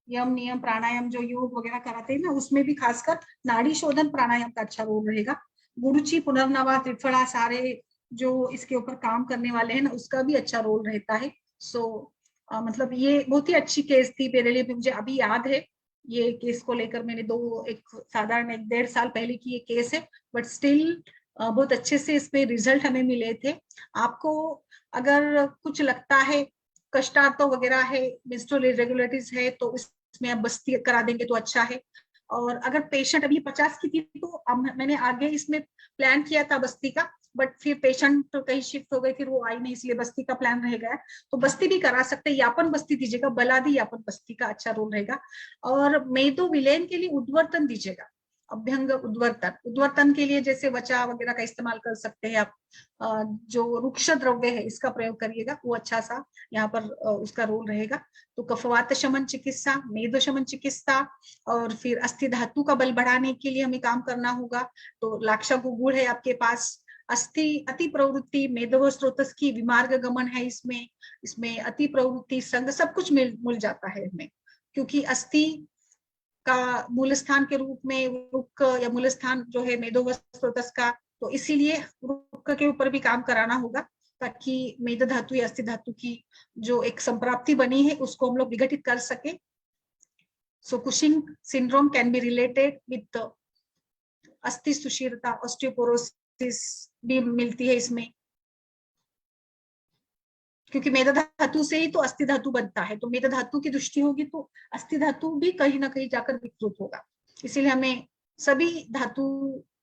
Speaker 1: यम नियम प्राणायाम जो योग वगैरह कराते हैं ना, उसमें भी खासकर नाड़ी शोधन प्राणायाम का अच्छा रोल रहेगा। गुरुची, पुनर्नवा, त्रिफला, सारे जो इसके ऊपर काम करने वाले हैं ना, उसका भी अच्छा रोल रहता है। सो मतलब ये बहुत ही अच्छी केस थी मेरे लिए, मुझे अभी याद है। ये केस को लेकर मैंने एक साधारण 1-1.5 साल पहले की ये केस है, बट स्टिल बहुत अच्छे से इसमें रिजल्ट हमें मिले थे। आपको अगर कुछ लगता है कष्टार्थ वगैरह है, मेंस्ट्रुअल इरेगुलरिटीज है, तो इसमें आप बस्ती करा देंगे तो अच्छा है। और अगर पेशेंट अभी 50 की थी, तो मैंने आगे इसमें प्लान किया था बस्ती का, बट फिर पेशेंट तो कहीं शिफ्ट हो गई, फिर वो आई नहीं, इसलिए बस्ती का प्लान रह गया। तो बस्ती भी करा सकते हैं, यापन बस्ती दीजिएगा, बलादी यापन बस्ती का अच्छा रोल रहेगा। और मेदो विलेन के लिए उद्वर्तन दीजिएगा, अभ्यंग उद्वर्तन। उद्वर्तन के लिए जैसे वचा वगैरह का इस्तेमाल कर सकते हैं आप। जो वृक्ष द्रव्य है इसका प्रयोग करिएगा, वो अच्छा सा यहाँ पर उसका रोल रहेगा। तो कफवात शमन चिकित्सा, मेदो शमन चिकित्सा, और फिर अस्थि धातु का बल बढ़ाने के लिए हमें काम करना होगा। तो लाक्षा गुगुड़ है आपके पास। अस्थि अति प्रवृत्ति, मेदो स्रोतस की विमार्ग गमन है इसमें। इसमें अति प्रवृत्ति संग सब कुछ मिल जाता है इसमें, क्योंकि अस्थि का मूल स्थान के रूप में रुक या मूल स्थान जो है मेदो स्रोतस का, तो इसीलिए रुक के ऊपर भी काम कराना होगा, ताकि मेद धातु या अस्थि धातु की जो एक संप्राप्ति बनी है उसको हम लोग विघटित कर सके। So Cushing syndrome can be related with अस्थि सुशीरता, ऑस्टियोपोरोसिस भी मिलती है इसमें। क्योंकि मेद धातु से ही तो अस्थि धातु बनता है, तो मेद धातु की दृष्टि होगी तो अस्थि धातु भी कहीं ना कहीं जाकर विकृत होगा। इसीलिए हमें सभी धातु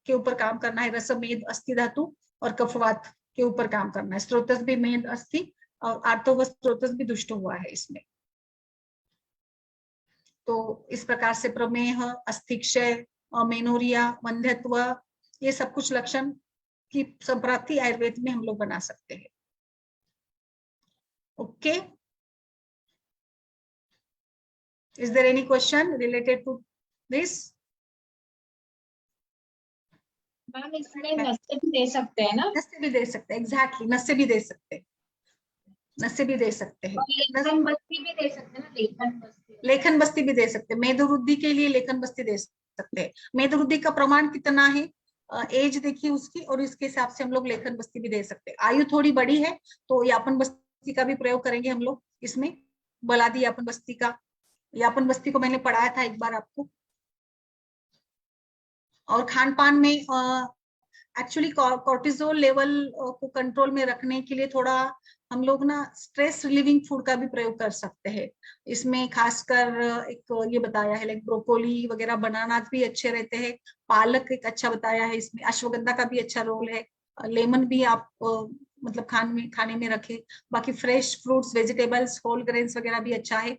Speaker 1: के ऊपर काम करना है, रस मेद अस्थि धातु और कफवात के ऊपर काम करना है। स्रोतस भी मेद अस्थि और आर्तव स्रोतस भी दुष्ट हुआ है इसमें। तो इस प्रकार से प्रमेह, अस्थिक्षय, मेनोरिया, वंध्यत्व, ये सब कुछ लक्षण की संप्राप्ति आयुर्वेद में हम लोग बना सकते हैं। Okay, is there any question related to this?
Speaker 2: Ma'am इसमें नस्ते भी दे सकते हैं ना?
Speaker 1: नस्से भी दे सकते हैं, एग्जैक्टली, नस्से भी दे सकते हैं, नस्से भी दे सकते हैं,
Speaker 2: और लेखन बस्ती भी दे सकते हैं ना? लेखन बस्ती,
Speaker 1: लेखन बस्ती भी दे सकते हैं। मेदवृद्धि के लिए लेखन बस्ती दे सकते हैं। मेदवृद्धि का प्रमाण कितना है, एज देखिए उसकी, और इसके हिसाब से हम लोग लेखन बस्ती भी दे सकते हैं। आयु थोड़ी बड़ी है तो यापन बस्ती का भी प्रयोग करेंगे हम लोग इसमें, बलादी यापन बस्ती का। यापन बस्ती को मैंने पढ़ाया था एक बार आपको। और खान पान में एक्चुअली कोर्टिजोल लेवल को कंट्रोल में रखने के लिए थोड़ा हम लोग ना स्ट्रेस रिलीविंग फूड का भी प्रयोग कर सकते हैं। इसमें खासकर एक ये बताया है, लाइक ब्रोकोली वगैरह, बनाना भी अच्छे रहते हैं। पालक एक अच्छा बताया है इसमें, अश्वगंधा का भी अच्छा रोल है। लेमन भी आप मतलब खाने में रखें। बाकी fresh fruits, vegetables, whole grains वगैरह भी अच्छा है।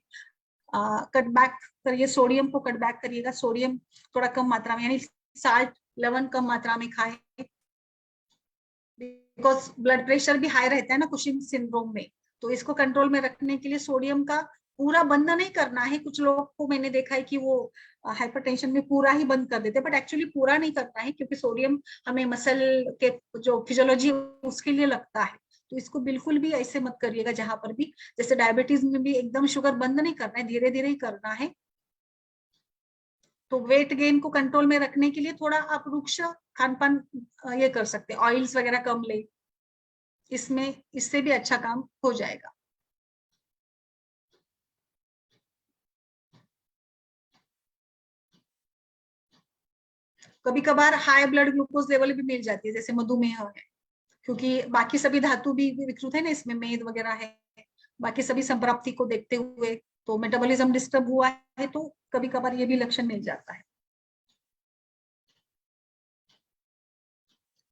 Speaker 1: कट बैक करिए, सोडियम को कट बैक करिएगा, सोडियम थोड़ा कम मात्रा में, यानी साल्ट, लवण कम मात्रा में खाएं। बिकॉज ब्लड प्रेशर भी हाई रहता है ना कुशिंग सिंड्रोम में, तो इसको कंट्रोल में रखने के लिए सोडियम का पूरा बंद नहीं करना है। कुछ लोग को मैंने देखा है कि वो हाइपरटेंशन में पूरा ही बंद कर देते हैं, बट एक्चुअली पूरा नहीं करना है, क्योंकि सोडियम हमें मसल के जो फिजियोलॉजी उसके लिए लगता है। तो इसको बिल्कुल भी ऐसे मत करिएगा, जहां पर भी, जैसे डायबिटीज में भी एकदम शुगर बंद नहीं करना है, धीरे धीरे ही करना है। तो वेट गेन को कंट्रोल में रखने के लिए थोड़ा आप रुक्ष खान पान ये कर सकते हैं, ऑयल्स वगैरह कम ले, इसमें इससे भी अच्छा काम हो जाएगा। कभी कभार हाई ब्लड ग्लूकोज लेवल भी मिल जाती है, जैसे मधुमेह है, क्योंकि बाकी सभी धातु भी विकृत है ना इसमें, मेद वगैरह है, बाकी सभी संप्राप्ति को देखते हुए तो मेटाबॉलिज्म डिस्टर्ब हुआ है, तो कभी कभार ये भी लक्षण मिल जाता है।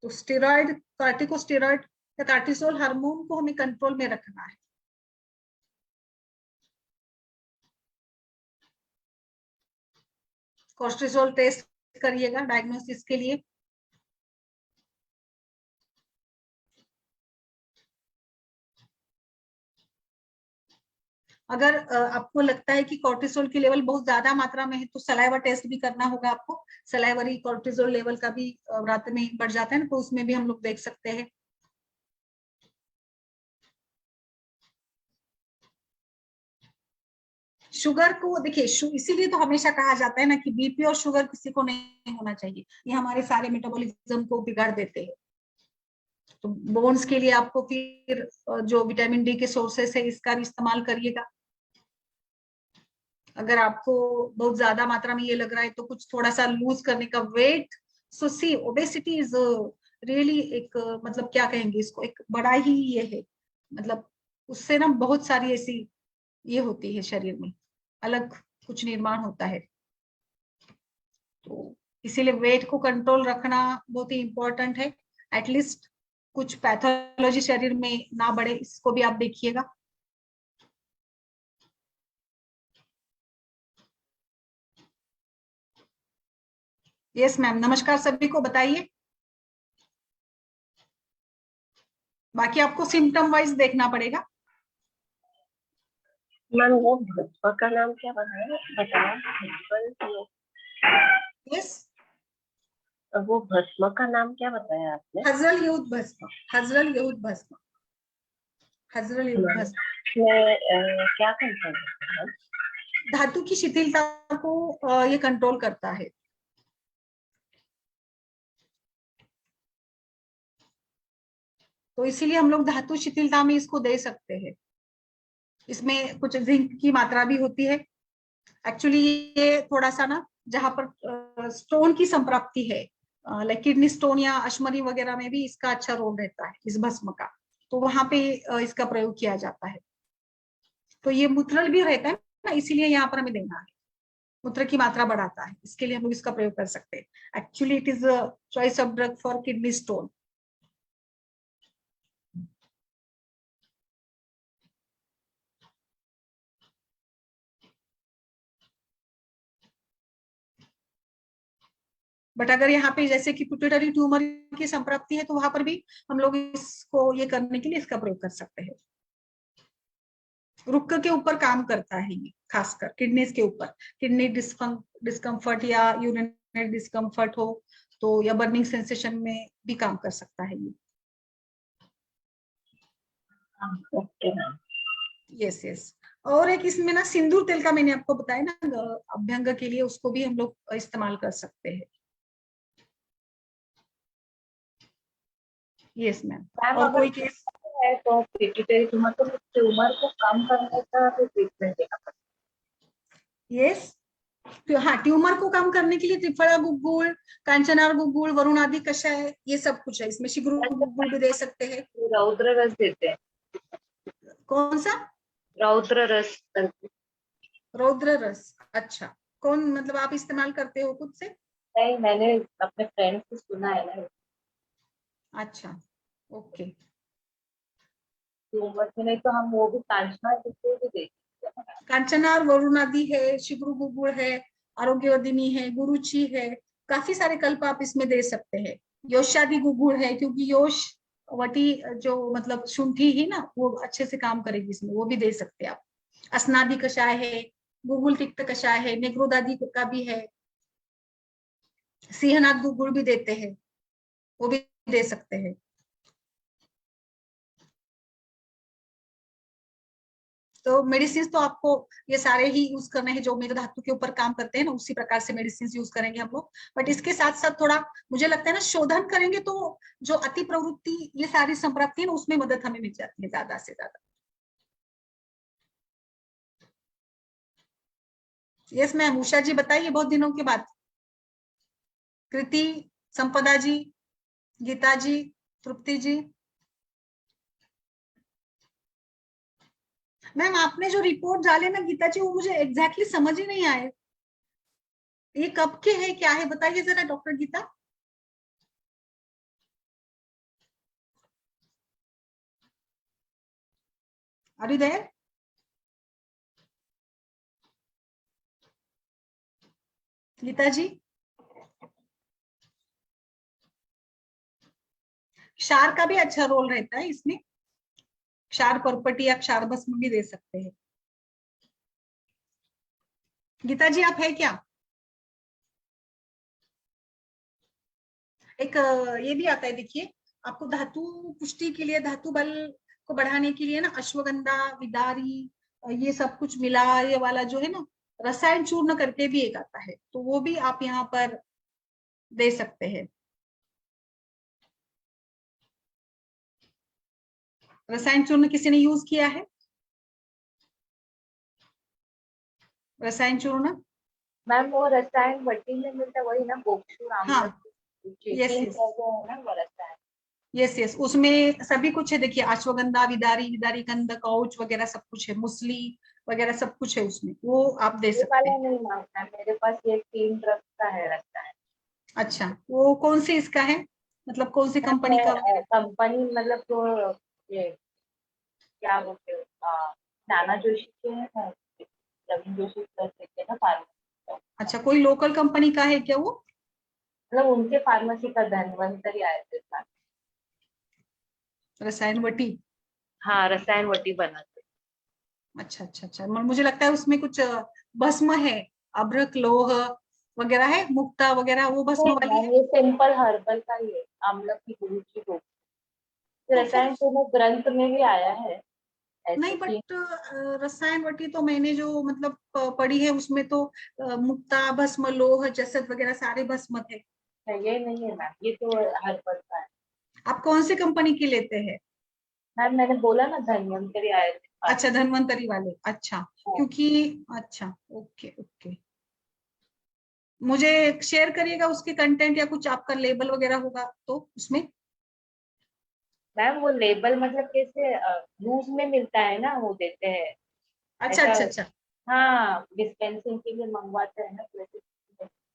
Speaker 1: तो स्टेरॉइड, कार्टिकोस्टेरॉइड या कार्टिसोल हार्मोन को हमें कंट्रोल में रखना है। कोर्टिसोल टेस्ट करिएगा डायग्नोसिस के लिए। अगर आपको लगता है कि कोर्टिसोल की लेवल बहुत ज्यादा मात्रा में है तो सलाइवा टेस्ट भी करना होगा आपको। सलाइवरी कोर्टिसोल लेवल का भी रात में बढ़ जाता है ना, तो उसमें भी हम लोग देख सकते हैं। शुगर को देखिए, इसीलिए तो हमेशा कहा जाता है ना कि बीपी और शुगर किसी को नहीं होना चाहिए, ये हमारे सारे मेटाबॉलिज्म को बिगाड़ देते हैं। तो बोन्स के लिए आपको फिर जो विटामिन डी के सोर्सेस है इसका भी इस्तेमाल करिएगा। अगर आपको बहुत ज्यादा मात्रा में ये लग रहा है तो कुछ थोड़ा सा लूज करने का, weight, so see obesity is really एक मतलब क्या कहेंगे इसको, एक बड़ा ही ये है, मतलब उससे ना बहुत सारी ऐसी ये होती है शरीर में, अलग कुछ निर्माण होता है। तो इसीलिए वेट को कंट्रोल रखना बहुत ही इंपॉर्टेंट है। एटलीस्ट कुछ पैथोलॉजी शरीर में ना बढ़े, इसको भी आप देखिएगा। यस मैम, नमस्कार सभी को, बताइए। बाकी आपको सिम्टम वाइज देखना पड़ेगा।
Speaker 3: मैम वो भस्म का नाम क्या बताया?
Speaker 1: यस,
Speaker 3: वो भस्म का नाम क्या बताया आपने?
Speaker 1: हजरल युद्ध भस्म, हजरल युद्ध भस्म, हजरल युद्ध भस्म।
Speaker 3: क्या करता है?
Speaker 1: धातु की शिथिलता को ये कंट्रोल करता है। तो इसीलिए हम लोग धातु शिथिलता में इसको दे सकते हैं। इसमें कुछ जिंक की मात्रा भी होती है। एक्चुअली ये थोड़ा सा ना, जहां पर स्टोन की संप्राप्ति है, लाइक किडनी स्टोन या अश्मरी वगैरह में भी इसका अच्छा रोल रहता है इस भस्म का। तो वहां पे इसका प्रयोग किया जाता है। तो ये मूत्रल भी रहता है ना, इसीलिए यहाँ पर हमें देना है, मूत्र की मात्रा बढ़ाता है, इसके लिए हम लोग इसका प्रयोग कर सकते हैं। Actually it is a choice of drug for kidney stone. But अगर यहाँ पे जैसे कि पिट्यूटरी ट्यूमर की संप्राप्ति है, तो वहां पर भी हम लोग इसको ये करने के लिए इसका प्रयोग कर सकते हैं। रुक्क के ऊपर काम करता है ये, खासकर किडनीज के ऊपर। किडनी डिस्कम्फर्ट या यूरिनरी डिस्कम्फर्ट हो तो, या बर्निंग सेंसेशन में भी काम कर सकता है ये।
Speaker 3: Okay ma'am.
Speaker 1: Yes yes. और एक इसमें ना सिंदूर तेल का मैंने आपको बताया ना, अभ्यंग के लिए, उसको भी हम लोग इस्तेमाल कर सकते हैं। Yes ma'am.
Speaker 3: मैम
Speaker 1: और
Speaker 3: अगर
Speaker 1: कोई केस
Speaker 3: है तो पिट्यूटरी ट्यूमर, तो ट्यूमर को कम करने का भी ट्रीटमेंट देना पड़ता
Speaker 1: यस, तो हाँ, ट्यूमर को कम करने के लिए त्रिफला गुग्गुल, कांचनार गुग्गुल, वरुण आदि कषाय, ये सब कुछ है इसमें। शिग्रू गुग्गुल भी दे सकते हैं।
Speaker 3: है। रौद्र रस देते हैं,
Speaker 1: कौन सा?
Speaker 3: रौद्र रस करके।
Speaker 1: रौद्र रस, अच्छा। कौन, मतलब आप इस्तेमाल करते हो खुद से?
Speaker 3: नहीं, मैंने अपने फ्रेंड से सुना है ना।
Speaker 1: अच्छा, ओके।
Speaker 3: ट्यूमर में नहीं तो हम वो भी कांचना गुग्गुल भी दे सकते हैं।
Speaker 1: कांचनार, वरुण आदि है, शिग्रू गुग्गुल है, आरोग्यवर्धिनी है, गुरुची है, काफी सारे कल्प आप इसमें दे सकते हैं। योशादि गुग्गुल है, क्योंकि योश वटी जो मतलब शुंठी ही ना, वो अच्छे से काम करेगी इसमें, वो भी दे सकते हैं आप। अस्नादि कषाय है, गुग्गुल तिक्त कषाय है, नेग्रोदादि का भी है, सिंहनाथ गुग्गुल भी देते हैं, वो भी दे सकते हैं। तो मेडिसिन तो आपको ये सारे ही यूज करने हैं, जो मेघ धातु के ऊपर काम करते हैं ना, उसी प्रकार से मेडिसिन यूज करेंगे हम लोग। बट इसके साथ साथ थोड़ा मुझे लगता है ना, शोधन करेंगे तो जो अति प्रवृत्ति, ये सारी संप्राप्ति है ना, उसमें मदद हमें मिल जाती है ज्यादा से ज्यादा। Yes ma'am. उषा जी बताइए, बहुत दिनों के बाद। कृति, संपदा जी, गीता जी, तृप्ति जी। मैम आपने जो रिपोर्ट डाले ना गीता जी, वो मुझे एग्जैक्टली समझ ही नहीं आए। ये कब के है, क्या है, बताइए जरा doctor Geeta. Are you there? Geeta ji. क्षार का भी अच्छा रोल रहता है इसमें, क्षार पर्पटी या क्षार भस्म भी दे सकते हैं। गीता जी आप है क्या? एक ये भी आता है, देखिए, आपको धातु पुष्टि के लिए, धातु बल को बढ़ाने के लिए ना, अश्वगंधा, विदारी, ये सब कुछ मिला, ये वाला जो है ना, रसायन चूर्ण करके भी एक आता है, तो वो भी आप यहाँ पर दे सकते हैं। रसायन चूर्ण किसी ने यूज किया है? रसायन चूर्ण,
Speaker 3: मैम वो रसायन वटी में मिलता है, वही ना, गोक्षुर
Speaker 1: हाँ,
Speaker 3: आम्ल
Speaker 1: यस
Speaker 3: चीटिंग
Speaker 1: यस,
Speaker 3: जो है ना वो रसायन।
Speaker 1: यस यस, उसमें सभी कुछ है। देखिए, अश्वगंधा, विदारी, विदारी कंद, कौच वगैरह सब कुछ है, मुसली वगैरह सब कुछ है उसमें, वो आप दे
Speaker 3: ये
Speaker 1: सकते
Speaker 3: वाला
Speaker 1: हैं।
Speaker 3: नहीं मांगना, मेरे पास ये 3 ड्रग्स का है रसायन।
Speaker 1: अच्छा, वो कौन सी इसका है, मतलब कौन सी कंपनी का वगैरह?
Speaker 3: कंपनी मतलब तो ये क्या बोलते हो, नाना जोशी के है ना, रवीन जोशी कर देते हैं ना फार्मेसी।
Speaker 1: अच्छा, कोई लोकल कंपनी का है क्या वो?
Speaker 3: मतलब उनके फार्मेसी का धन्वंतरी आए थे साथ।
Speaker 1: रसायन वटी।
Speaker 3: हाँ, रसायन वटी बनाते।
Speaker 1: अच्छा अच्छा अच्छा, मुझे लगता है उसमें कुछ भस्म है, अभ्रक लोह वगैरह है, मुक्ता वगैरह, वो भस्म
Speaker 3: नहीं
Speaker 1: वाली है।
Speaker 3: मैम, ये सिंपल हर्बल का ही है, आंवला की गुरु की रोग।
Speaker 1: तो फिर
Speaker 3: रसायन तो वो ग्रंथ में भी आया है ऐसे
Speaker 1: नहीं,
Speaker 3: कि।
Speaker 1: बट रसायन वटी तो मैंने जो मतलब पढ़ी है, उसमें तो मुक्ता, भस्म, लोह, जसत वगैरह सारे भस्म थे।
Speaker 3: ये नहीं है मैम, ये तो हर्बल का है।
Speaker 1: आप कौन सी कंपनी की लेते हैं?
Speaker 3: मैम मैंने बोला ना धन्वंतरी आए थे
Speaker 1: अच्छा,
Speaker 3: फार्मेसी।
Speaker 1: धन्वंतरी वाले, अच्छा। क्योंकि, अच्छा, ओके ओके, मुझे शेयर करिएगा उसके कंटेंट, या कुछ आपका लेबल वगैरह होगा तो उसमें।
Speaker 3: मैम वो लेबल मतलब कैसे लूज में मिलता है ना, वो देते हैं
Speaker 1: अच्छा
Speaker 3: ऐसा।
Speaker 1: अच्छा अच्छा
Speaker 3: हाँ, डिस्पेंसिंग के लिए मंगवाते हैं ना, तो वैसे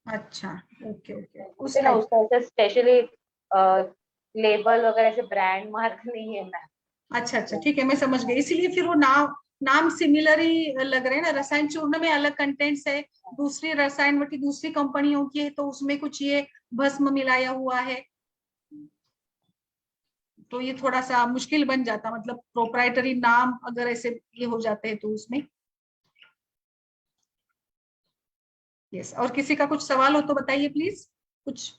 Speaker 1: अच्छा। ओके ओके, उस
Speaker 3: बोलते ना
Speaker 1: टाइप।
Speaker 3: उसका ऐसा स्पेशली लेबल वगैरह से ब्रांड मार्क नहीं है मैम।
Speaker 1: अच्छा अच्छा, ठीक है, मैं समझ गई। इसीलिए फिर वो नाम नाम सिमिलर ही लग रहे हैं ना। रसायन चूर्ण में अलग कंटेंट्स है, दूसरी रसायन वटी दूसरी कंपनियों की है, तो उसमें कुछ ये भस्म मिलाया हुआ है, तो ये थोड़ा सा मुश्किल बन जाता, मतलब प्रोप्राइटरी नाम अगर ऐसे ये हो जाते हैं तो उसमें। यस, और किसी का कुछ सवाल हो तो बताइए प्लीज कुछ।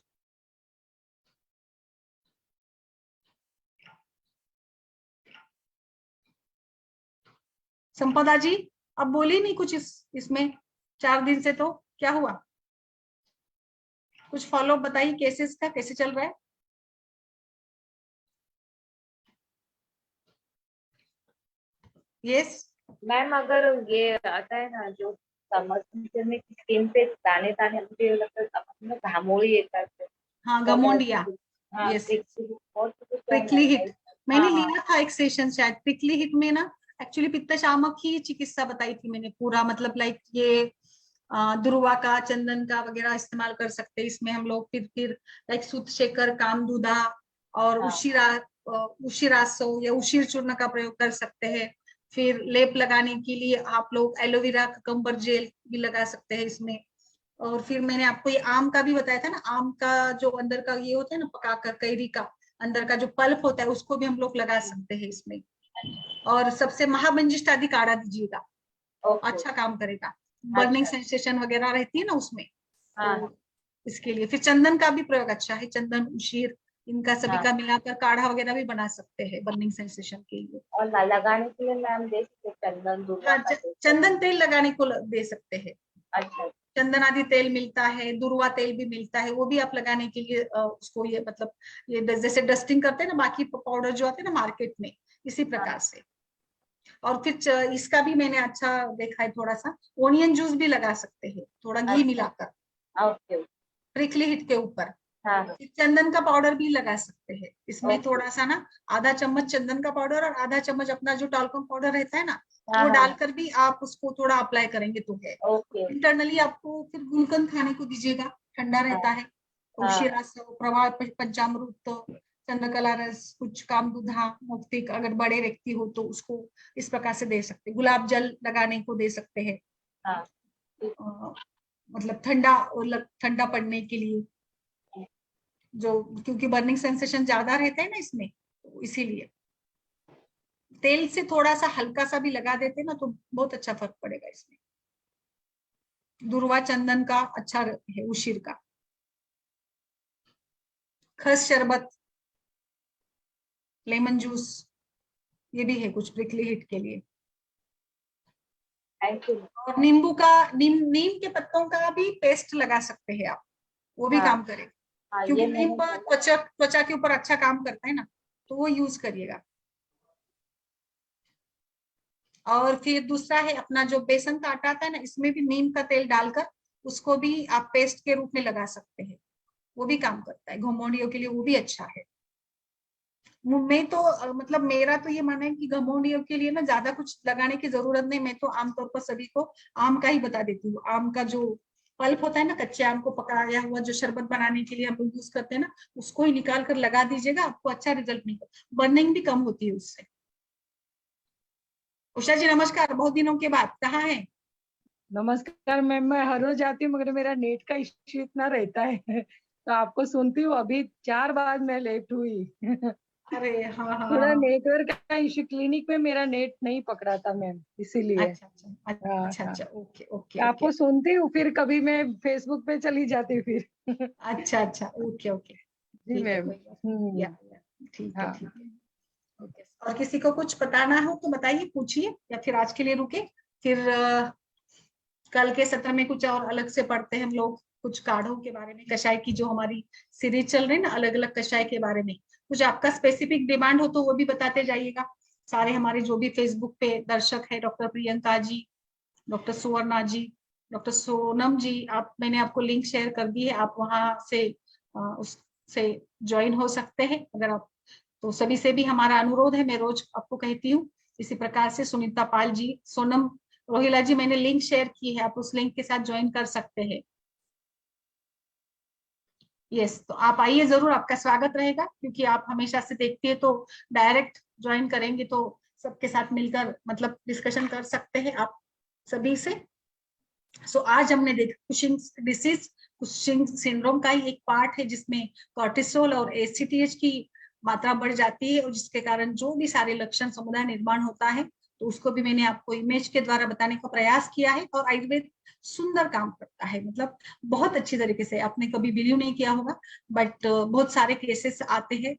Speaker 1: संपदा जी, अब बोली नहीं कुछ इसमें 4 दिन से, तो क्या हुआ? कुछ फॉलो अप बताइए, केसेस का कैसे चल रहा है? यस।
Speaker 3: मैम अगर ये आता है ना जो समर सीजन में स्किन पे दाने दाने, मुझे लगता है अपने घामोड़ी एक करते हैं,
Speaker 1: हाँ,
Speaker 3: तो अगर
Speaker 1: गमोडिया।
Speaker 3: हाँ
Speaker 1: यस यस,
Speaker 3: और तो कुछ
Speaker 1: प्रिकली हिट। मैंने
Speaker 3: हाँ
Speaker 1: लिया था एक सेशन शायद प्रिकली हिट में ना। एक्चुअली पित्त शामक ही चिकित्सा बताई थी मैंने पूरा, मतलब लाइक ये दुर्वा का, चंदन का वगैरह इस्तेमाल कर सकते हैं इसमें हम लोग। फिर लाइक सूत शेखर, कामदूधा और
Speaker 3: हाँ
Speaker 1: उशिरासो या उशीर चूर्ण का प्रयोग कर सकते हैं। फिर लेप लगाने के लिए आप लोग एलोवेरा ककम्बर जेल भी लगा सकते हैं इसमें। और फिर मैंने आपको ये आम का भी बताया था ना, आम का जो अंदर का ये होता है ना, पकाकर कैरी का अंदर का जो पल्प होता है उसको भी हम लोग लगा सकते हैं इसमें। और सबसे महामंजिष्ट आदि काढ़ा दीजिएगा,
Speaker 3: ओके।
Speaker 1: अच्छा काम करेगा। बर्निंग
Speaker 3: अच्छा।
Speaker 1: सेंसेशन वगैरह रहती है ना उसमें,
Speaker 3: हाँ
Speaker 1: तो इसके लिए फिर चंदन का भी प्रयोग अच्छा है। चंदन, उशीर, इनका सभी
Speaker 3: हाँ।
Speaker 1: का मिलाकर काढ़ा वगैरह भी बना सकते हैं बर्निंग सेंसेशन के लिए।
Speaker 3: और लगाने के लिए मैम दे सकते हैं चंदन दुर्वा
Speaker 1: हाँ,
Speaker 3: का तेल।
Speaker 1: चंदन तेल लगाने को दे सकते हैं।
Speaker 3: अच्छा।
Speaker 1: चंदन आदि तेल मिलता है, दुर्वा तेल भी मिलता है, वो भी आप लगाने के लिए उसको ये मतलब ये जैसे डस्टिंग करते हैं ना बाकी पाउडर जो आते हैं ना मार्केट में, इसी
Speaker 3: हाँ
Speaker 1: प्रकार से। और फिर इसका भी मैंने अच्छा देखा है थोड़ा सा, ओनियन जूस भी लगा सकते हैं थोड़ा घी
Speaker 3: अच्छा।
Speaker 1: मिलाकर
Speaker 3: ओके।
Speaker 1: प्रिकली हिट के ऊपर।
Speaker 3: हाँ हाँ।
Speaker 1: फिर चंदन का पाउडर भी लगा सकते हैं इसमें,
Speaker 3: ओके।
Speaker 1: थोड़ा सा ना आधा चम्मच चंदन का पाउडर और आधा चम्मच अपना जो टाल्कम पाउडर रहता है ना,
Speaker 3: हाँ
Speaker 1: वो
Speaker 3: हाँ।
Speaker 1: डालकर भी आप उसको थोड़ा अप्लाई करेंगे तो है।
Speaker 3: ओके।
Speaker 1: इंटरनली आपको फिर गुलकंद खाने को दीजिएगा, ठंडा
Speaker 3: हाँ
Speaker 1: रहता है।
Speaker 3: हाँ।
Speaker 1: शिरा से प्रवाह पंचामृत, चंद्रकला रस, कुछ कामदुधा मुक्तिक, अगर बड़े व्यक्ति हो तो उसको इस प्रकार से दे सकते हैं। गुलाब जल लगाने को दे सकते हैं,
Speaker 3: हाँ ठीक
Speaker 1: मतलब ठंडा, ठंडा पड़ने के लिए,
Speaker 3: है।
Speaker 1: जो क्योंकि बर्निंग सेंसेशन ज्यादा रहता है ना इसमें, तो इसीलिए तेल से थोड़ा सा हल्का सा भी लगा देते ना तो बहुत अच्छा फर्क पड़ेगा इसमें। दुर्वा चंदन का अच्छा है, उशीर का। खस शरबत, लेमन जूस, ये भी है कुछ प्रिकली हिट के लिए।
Speaker 3: Thank you.
Speaker 1: और नींबू का, नीम के पत्तों का भी पेस्ट लगा सकते हैं आप, वो भी
Speaker 3: हाँ
Speaker 1: काम करेगा।
Speaker 3: हाँ,
Speaker 1: क्योंकि
Speaker 3: ये
Speaker 1: नीम
Speaker 3: मैंने
Speaker 1: पर
Speaker 3: बोला।
Speaker 1: त्वचा त्वचा के ऊपर अच्छा काम करता है ना, तो वो यूज करिएगा। और फिर दूसरा है अपना जो बेसन का आटा आता है ना, इसमें भी नीम का तेल डालकर उसको भी आप पेस्ट के रूप में लगा सकते हैं, वो भी काम करता है घमौड़ियों के लिए, वो भी अच्छा है। मैं तो मतलब मेरा तो ये मानना है कि घमौड़ियों के लिए ना ज्यादा कुछ लगाने की जरूरत नहीं। मैं तो आमतौर पर सभी को आम का ही बता देती हूँ। आम का जो पल्प होता है ना, कच्चे आम को पकाया हुआ जो शरबत बनाने के लिए हम लोग यूज करते हैं ना, उसको ही निकाल कर लगा दीजिएगा, आपको अच्छा रिजल्ट मिलेगा, बर्निंग भी कम होती है उससे। उषा जी नमस्कार, बहुत दिनों के बाद, कहाँ हैं?
Speaker 4: नमस्कार मैम, मैं हर रोज आती हूँ मगर मेरा नेट का इश्यू इतना रहता है तो आपको सुनती हूँ। अभी 4 बार मैं लेट हुई
Speaker 1: अरे हाँ हाँ
Speaker 4: थोड़ा
Speaker 1: हाँ।
Speaker 4: नेटवर्क का इश्यू, क्लिनिक में मेरा नेट नहीं पकड़ा था मैम, इसीलिए।
Speaker 1: अच्छा अच्छा
Speaker 4: हाँ
Speaker 1: अच्छा
Speaker 4: हाँ,
Speaker 1: अच्छा, ओके ओके
Speaker 4: तो
Speaker 1: ओके।
Speaker 4: आपको सुनती हूँ, फिर कभी मैं फेसबुक पे चली जाती हूँ फिर
Speaker 1: अच्छा अच्छा, ओके ओके,
Speaker 4: जी
Speaker 1: ठीक है,
Speaker 4: मैम।
Speaker 1: कोई बात नहीं। या ठीक है
Speaker 4: हाँ।
Speaker 1: ठीक है। ओके, और किसी को कुछ बताना हो तो बताइए, पूछिए, या फिर आज के लिए रुके। फिर कल के सत्र में कुछ और अलग से पढ़ते हैं हम लोग, कुछ काढ़ों के बारे में, कषाय की जो हमारी सीरीज चल रही है ना, अलग अलग कषाय के बारे में। कुछ आपका स्पेसिफिक डिमांड हो तो वो भी बताते जाइएगा। सारे हमारे जो भी फेसबुक पे दर्शक है, डॉक्टर प्रियंका जी, डॉक्टर सुवर्णा जी, डॉक्टर सोनम जी, आप, मैंने आपको लिंक शेयर कर दी है, आप वहां से उससे ज्वाइन हो सकते हैं अगर आप तो सभी से भी हमारा अनुरोध है, मैं रोज आपको कहती हूँ, इसी प्रकार से सुनीता पाल जी, सोनम रोहिला जी, मैंने लिंक शेयर की है, आप उस लिंक के साथ ज्वाइन कर सकते हैं। यस, तो आप आइए जरूर, आपका स्वागत रहेगा, क्योंकि आप हमेशा से देखती है तो डायरेक्ट ज्वाइन करेंगे तो सबके साथ मिलकर मतलब डिस्कशन कर सकते हैं आप सभी से। सो आज हमने देखा कुशिंग्स डिसीज, कुशिंग सिंड्रोम का ही एक पार्ट है जिसमें कॉर्टिसोल और एसीटीएच की मात्रा बढ़ जाती है और जिसके कारण जो भी सारे लक्षण समुदाय निर्माण होता है, तो उसको भी मैंने आपको इमेज के द्वारा बताने का प्रयास किया है। और आयुर्वेद सुंदर काम करता है, मतलब बहुत अच्छी तरीके से, आपने कभी बिलीव नहीं किया होगा, बट बहुत सारे केसेस आते हैं।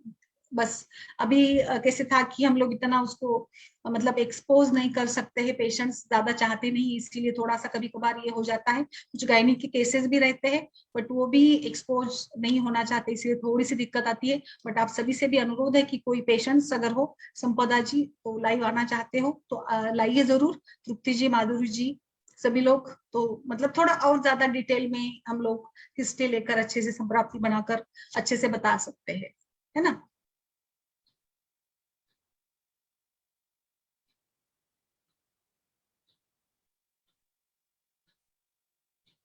Speaker 1: बस अभी कैसे था कि हम लोग इतना उसको मतलब एक्सपोज नहीं कर सकते हैं, पेशेंट्स ज्यादा चाहते नहीं, इसलिए थोड़ा सा कभी कभार ये हो जाता है। कुछ गायनिक के केसेस भी रहते हैं बट वो भी एक्सपोज नहीं होना चाहते, इसलिए थोड़ी सी दिक्कत आती है। बट आप सभी से भी अनुरोध है कि कोई पेशेंट्स अगर हो, संपदा जी तो लाइव आना चाहते हो तो लाइए जरूर, तृप्ति जी, माधुरी जी, सभी लोग, तो मतलब थोड़ा और ज्यादा डिटेल में हम लोग हिस्ट्री लेकर अच्छे से संप्राप्ति बनाकर अच्छे से बता सकते हैं, है ना।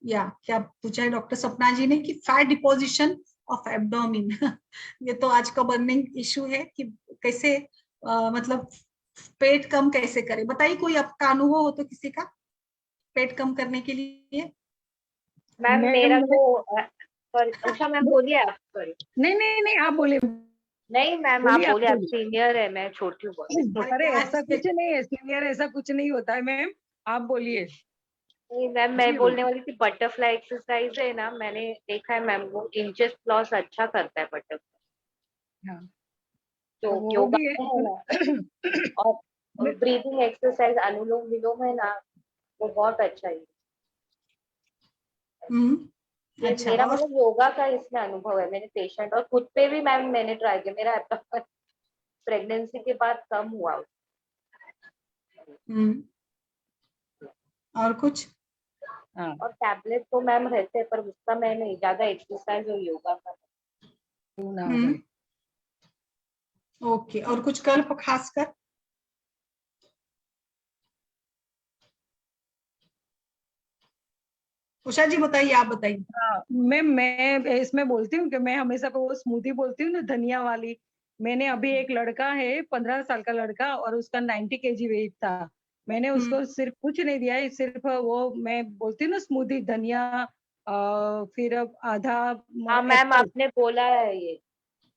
Speaker 1: या क्या पूछा है डॉक्टर सपना जी ने कि फैट डिपोजिशन ऑफ एब्डोमिन ये तो आज का बर्निंग इशू है कि कैसे मतलब पेट कम कैसे करें, बताइए कोई आपका अनुभव हो तो किसी का पेट कम करने के लिए।
Speaker 3: मैम मेरा तो सॉरी उषा मैम बोलिए आप, सॉरी।
Speaker 4: नहीं नहीं नहीं, आप बोलिए
Speaker 3: नहीं मैम आप
Speaker 4: बोलिए, आप
Speaker 3: बोलिए, आप
Speaker 4: बोलिए।
Speaker 3: सीनियर है, मैं छोटी हूँ बहुत।
Speaker 4: अरे
Speaker 1: क्या
Speaker 4: ऐसा कुछ नहीं है सीनियर, ऐसा कुछ नहीं होता है मैम, आप बोलिए।
Speaker 3: नहीं मैम, मैं
Speaker 4: जी
Speaker 3: बोलने
Speaker 4: बोलिए।
Speaker 3: वाली थी बटरफ्लाई एक्सरसाइज है ना, मैंने देखा है मैम वो इंचेस लॉस अच्छा करता है बटरफ्लाई,
Speaker 4: हाँ,
Speaker 3: तो
Speaker 4: तो वो
Speaker 3: योगा
Speaker 4: भी
Speaker 3: में है ना।
Speaker 4: है।
Speaker 3: और ब्रीदिंग एक्सरसाइज अनुलोम विलोम है ना, वो बहुत अच्छा है। ये
Speaker 1: अच्छा,
Speaker 3: मेरा
Speaker 1: और
Speaker 3: मतलब योगा का इसमें अनुभव है, मैंने पेशेंट और खुद पे भी मैम मैंने ट्राई किया, मेरा प्रेगनेंसी के बाद कम हुआ।
Speaker 1: हम्म, और कुछ।
Speaker 4: हाँ,
Speaker 3: और टैबलेट तो मैम रहते हैं पर उसका मैं नहीं, ज्यादा एक्सरसाइज और योगा का।
Speaker 4: क्यों ना
Speaker 1: हम्म,
Speaker 4: करे।
Speaker 1: ओके, और कुछ कल्प खासकर। उषा जी बताइए, आप बताइए।
Speaker 4: हाँ, मैं इसमें बोलती हूँ कि मैं हमेशा वो स्मूदी बोलती हूँ ना, धनिया वाली। मैंने अभी एक लड़का है, 15 साल का लड़का, और उसका 90 kg वेट था। मैंने
Speaker 1: हम्म,
Speaker 4: उसको सिर्फ कुछ नहीं दिया है, सिर्फ वो मैं बोलती हूँ ना स्मूदी, धनिया, फिर आधा
Speaker 3: हाँ मैम
Speaker 4: एप्पल।
Speaker 3: आपने बोला है ये।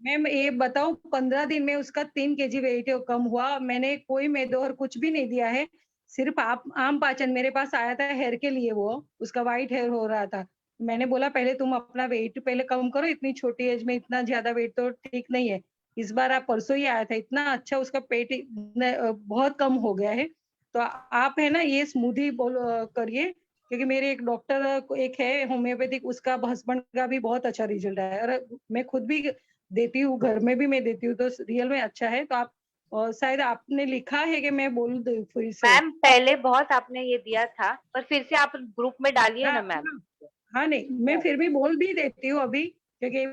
Speaker 4: मैम ये बताऊं, 15 दिन में उसका 3 kg वेट कम हुआ। मैंने कोई मेदोहर कुछ भी नहीं दिया है, सिर्फ आप आम पाचन मेरे पास आया था हेयर के लिए, वो उसका वाइट हेयर हो रहा था। मैंने बोला पहले तुम अपना वेट पहले कम करो, इतनी छोटी एज में इतना ज्यादा वेट तो ठीक नहीं है। इस बार आप परसों ही आया था, इतना अच्छा उसका पेट बहुत कम हो गया है। तो आप है ना ये स्मूदी करिए, क्योंकि मेरे एक डॉक्टर एक है होम्योपैथिक, उसका हस्बैंड का भी बहुत अच्छा रिजल्ट आया, और मैं खुद भी देती हूँ, घर में भी मैं देती हूँ, तो रियल में अच्छा है। तो आप शायद आपने लिखा है कि मैं बोल दूं फिर से।
Speaker 3: मैम पहले बहुत आपने ये दिया था पर फिर से आप ग्रुप में डालिए
Speaker 4: हाँ
Speaker 3: ना मैम।
Speaker 4: हाँ हाँ, नहीं मैं फिर भी बोल भी देती हूँ अभी, क्योंकि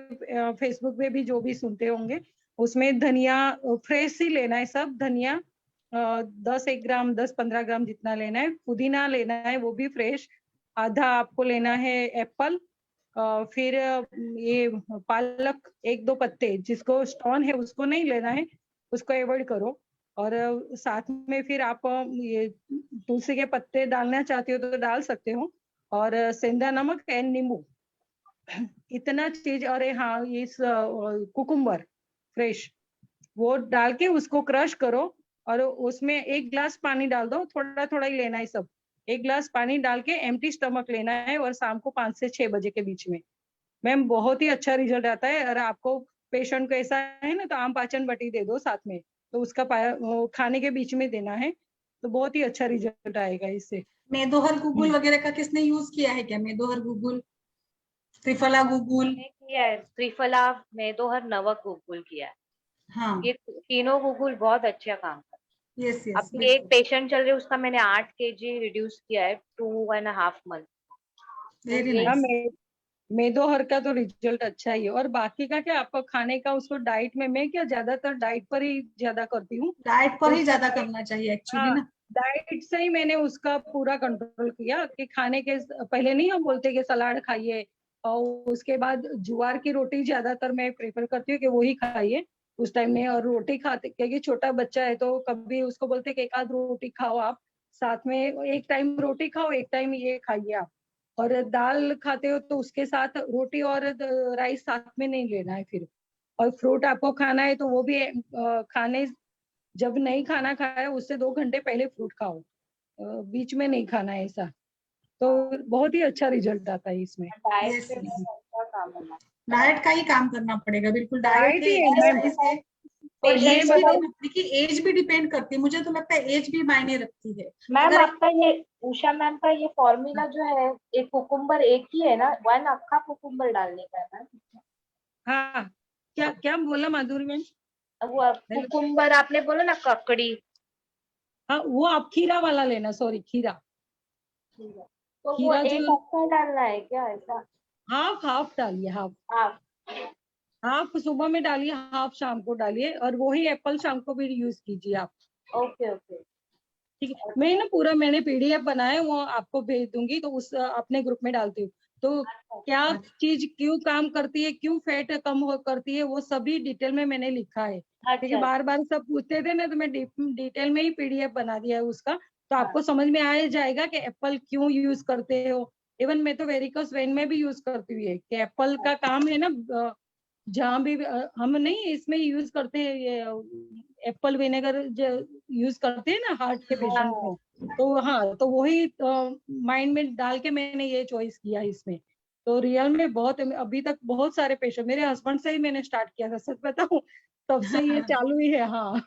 Speaker 4: फेसबुक पे भी जो भी सुनते होंगे, उसमें धनिया फ्रेश ही लेना है, सब धनिया 10 1 ग्राम 10 15 ग्राम जितना लेना है, पुदीना लेना है वो भी फ्रेश, आधा आपको लेना है एप्पल, फिर ये पालक 1 2 पत्ते, जिसको स्टोन है उसको नहीं लेना है, उसको अवॉइड करो। और साथ में फिर आप ये तुलसी के पत्ते डालना चाहते हो तो डाल सकते हो, और सेंधा नमक एंड नींबू, इतना चीज। और हाँ, ये कुकुम्बर फ्रेश, वो डाल के उसको क्रश करो, और उसमें 1 गिलास पानी डाल दो, थोड़ा थोड़ा ही लेना है सब। 1 गिलास पानी डाल के एम्प्टी स्टमक लेना है, और शाम को 5 से 6 बजे के बीच में। मैम बहुत ही अच्छा रिजल्ट आता है। और आपको पेशेंट को ऐसा है ना, तो आम पाचन बटी दे दो साथ में, तो उसका वो खाने के बीच में देना है, तो बहुत ही अच्छा रिजल्ट आएगा इससे।
Speaker 1: मेदोहर गूगल वगैरह का किसने यूज किया है क्या, मेदोहर गूगल, त्रिफला गूगल।
Speaker 3: मैंने किया है त्रिफला, मेदोहर, नवक गुगुल किया है।
Speaker 1: हाँ,
Speaker 3: ये तीनों गुगुल बहुत अच्छा काम करते
Speaker 1: यस
Speaker 3: हैं।
Speaker 1: यस,
Speaker 3: अभी एक
Speaker 1: बिल्कुल,
Speaker 3: पेशेंट चल रही है, उसका मैंने 8 kg रिड्यूस किया है 2.5 month। तो
Speaker 1: वेरी
Speaker 3: ये
Speaker 4: हाँ
Speaker 1: नाइस।
Speaker 4: मेदोहर का तो रिजल्ट अच्छा ही है। और बाकी का क्या आपको खाने का, उसको डाइट में, मैं क्या ज्यादातर डाइट पर ही ज्यादा करती हूँ।
Speaker 1: डाइट पर
Speaker 4: तो
Speaker 1: ही
Speaker 4: उसका
Speaker 1: ज्यादा करना चाहिए एक्चुअली
Speaker 4: हाँ,
Speaker 1: ना।
Speaker 4: डाइट से ही मैंने उसका पूरा कंट्रोल किया कि खाने के पहले नहीं हम बोलते कि सलाद खाइए, और उसके बाद ज्वार की रोटी ज्यादातर मैं प्रेफर करती हूँ कि वो ही खाइए उस टाइम में। और रोटी खाते, क्योंकि छोटा बच्चा है तो कभी उसको बोलते कि एक आध रोटी खाओ आप साथ में, एक टाइम रोटी खाओ एक टाइम ये खाइए आप। और दाल खाते हो तो उसके साथ रोटी और राइस साथ में नहीं लेना है फिर। और फ्रूट आपको खाना है तो वो भी खाने, जब नहीं खाना खाया उससे 2 घंटे पहले फ्रूट खाओ, बीच में नहीं खाना है ऐसा। तो बहुत ही अच्छा रिजल्ट आता है इसमें।
Speaker 3: डाइट
Speaker 1: यस,
Speaker 3: पे मैं अच्छा काम करना।
Speaker 1: डाइट का ही काम करना पड़ेगा, बिल्कुल डाइट
Speaker 4: डाइट
Speaker 1: है,
Speaker 4: ही है मैम।
Speaker 1: एक्सरसाइज है। और
Speaker 4: और ये
Speaker 1: एज भी
Speaker 4: बताओ,
Speaker 1: देखिए, एज भी डिपेंड करती है, मुझे तो लगता है एज भी मायने रखती है।
Speaker 3: मैम
Speaker 1: अगर
Speaker 3: आपका ये उषा मैम का ये फॉर्मूला जो है, एक कुकुम्बर एक ही है ना, 1 अक्खा कुकुम्बर डालने का है ना?
Speaker 4: हाँ, क्या क्या बोला माधुरी मैम?
Speaker 3: वो
Speaker 4: हेलो।
Speaker 3: कुकुम्बर आपने बोला ना, ककड़ी।
Speaker 4: हाँ, वो आप खीरा वाला लेना, सॉरी खीरा।
Speaker 3: ठीक है, तो वो
Speaker 4: खीरा जो
Speaker 3: एक अक्खा डालना है क्या, ऐसा?
Speaker 4: हाफ हाफ डालिए, हाफ।
Speaker 3: आप
Speaker 4: हाफ सुबह में डालिए, हाफ शाम को डालिए, और वही एप्पल शाम को भी यूज कीजिए आप।
Speaker 3: Okay okay.
Speaker 4: ठीक है, मैं ना पूरा मैंने पीडीएफ बनाया है, वो आपको भेज दूंगी, तो उस अपने ग्रुप में डालती हूँ। तो क्या चीज क्यों काम करती है, क्यों फैट कम करती है, वो सभी डिटेल में मैंने लिखा है। क्योंकि
Speaker 3: अच्छा।
Speaker 4: बार बार सब पूछते थे ना, तो मैं डिटेल में ही पीडीएफ बना दिया है उसका। तो
Speaker 3: हाँ।
Speaker 4: आपको समझ में आ जाएगा कि एप्पल क्यों यूज करते हो। इवन मैं तो वेरिकोस वेन में भी यूज करती हुई है कि एप्पल का काम है ना, जहाँ भी हम नहीं इसमें यूज करते हैं ये एप्पल विनेगर जो यूज करते हैं ना हार्ट के पेशेंट में।
Speaker 3: हाँ।
Speaker 4: तो हाँ, तो वही माइंड में डाल के मैंने ये चॉइस किया इसमें। तो रियल में बहुत, अभी तक बहुत सारे पेशेंट, मेरे हस्बैंड से ही मैंने स्टार्ट किया था, सच बताऊं तब से ये चालू ही है। हाँ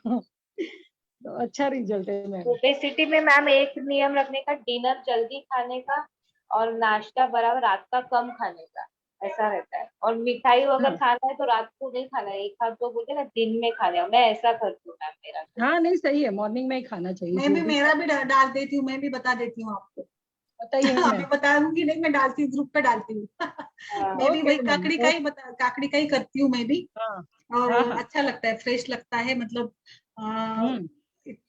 Speaker 4: तो अच्छा रिजल्ट है मैम।
Speaker 3: ओबेसिटी में मैम एक नियम रखने का, डिनर जल्दी खाने का और नाश्ता बराबर रात का कम खाने का, ऐसा रहता है। और मिठाई अगर
Speaker 4: हाँ
Speaker 3: खाना है तो रात को नहीं खाना है, एक आध दो बोलते ना दिन में खाना है, मैं ऐसा करती हूँ मैम मेरा तो।
Speaker 4: हाँ, नहीं सही है, मॉर्निंग में ही खाना चाहिए
Speaker 1: मैं
Speaker 4: जो
Speaker 1: भी,
Speaker 4: भी
Speaker 1: मेरा भी डाल देती हूँ, मैं भी बता देती हूँ आपको।
Speaker 4: बताइए
Speaker 1: अभी
Speaker 4: मैम।
Speaker 1: बता दूंगी नहीं, मैं डालती हूँ, ग्रुप पे डालती हूँ।
Speaker 3: हाँ।
Speaker 1: मैं भी
Speaker 4: ओके
Speaker 1: वही
Speaker 4: मैम,
Speaker 1: काकड़ी का ही करती हूँ मैं भी।
Speaker 4: हाँ हाँ
Speaker 1: और
Speaker 4: हाँ।
Speaker 1: अच्छा लगता है, फ्रेश लगता है, मतलब
Speaker 4: हम्म।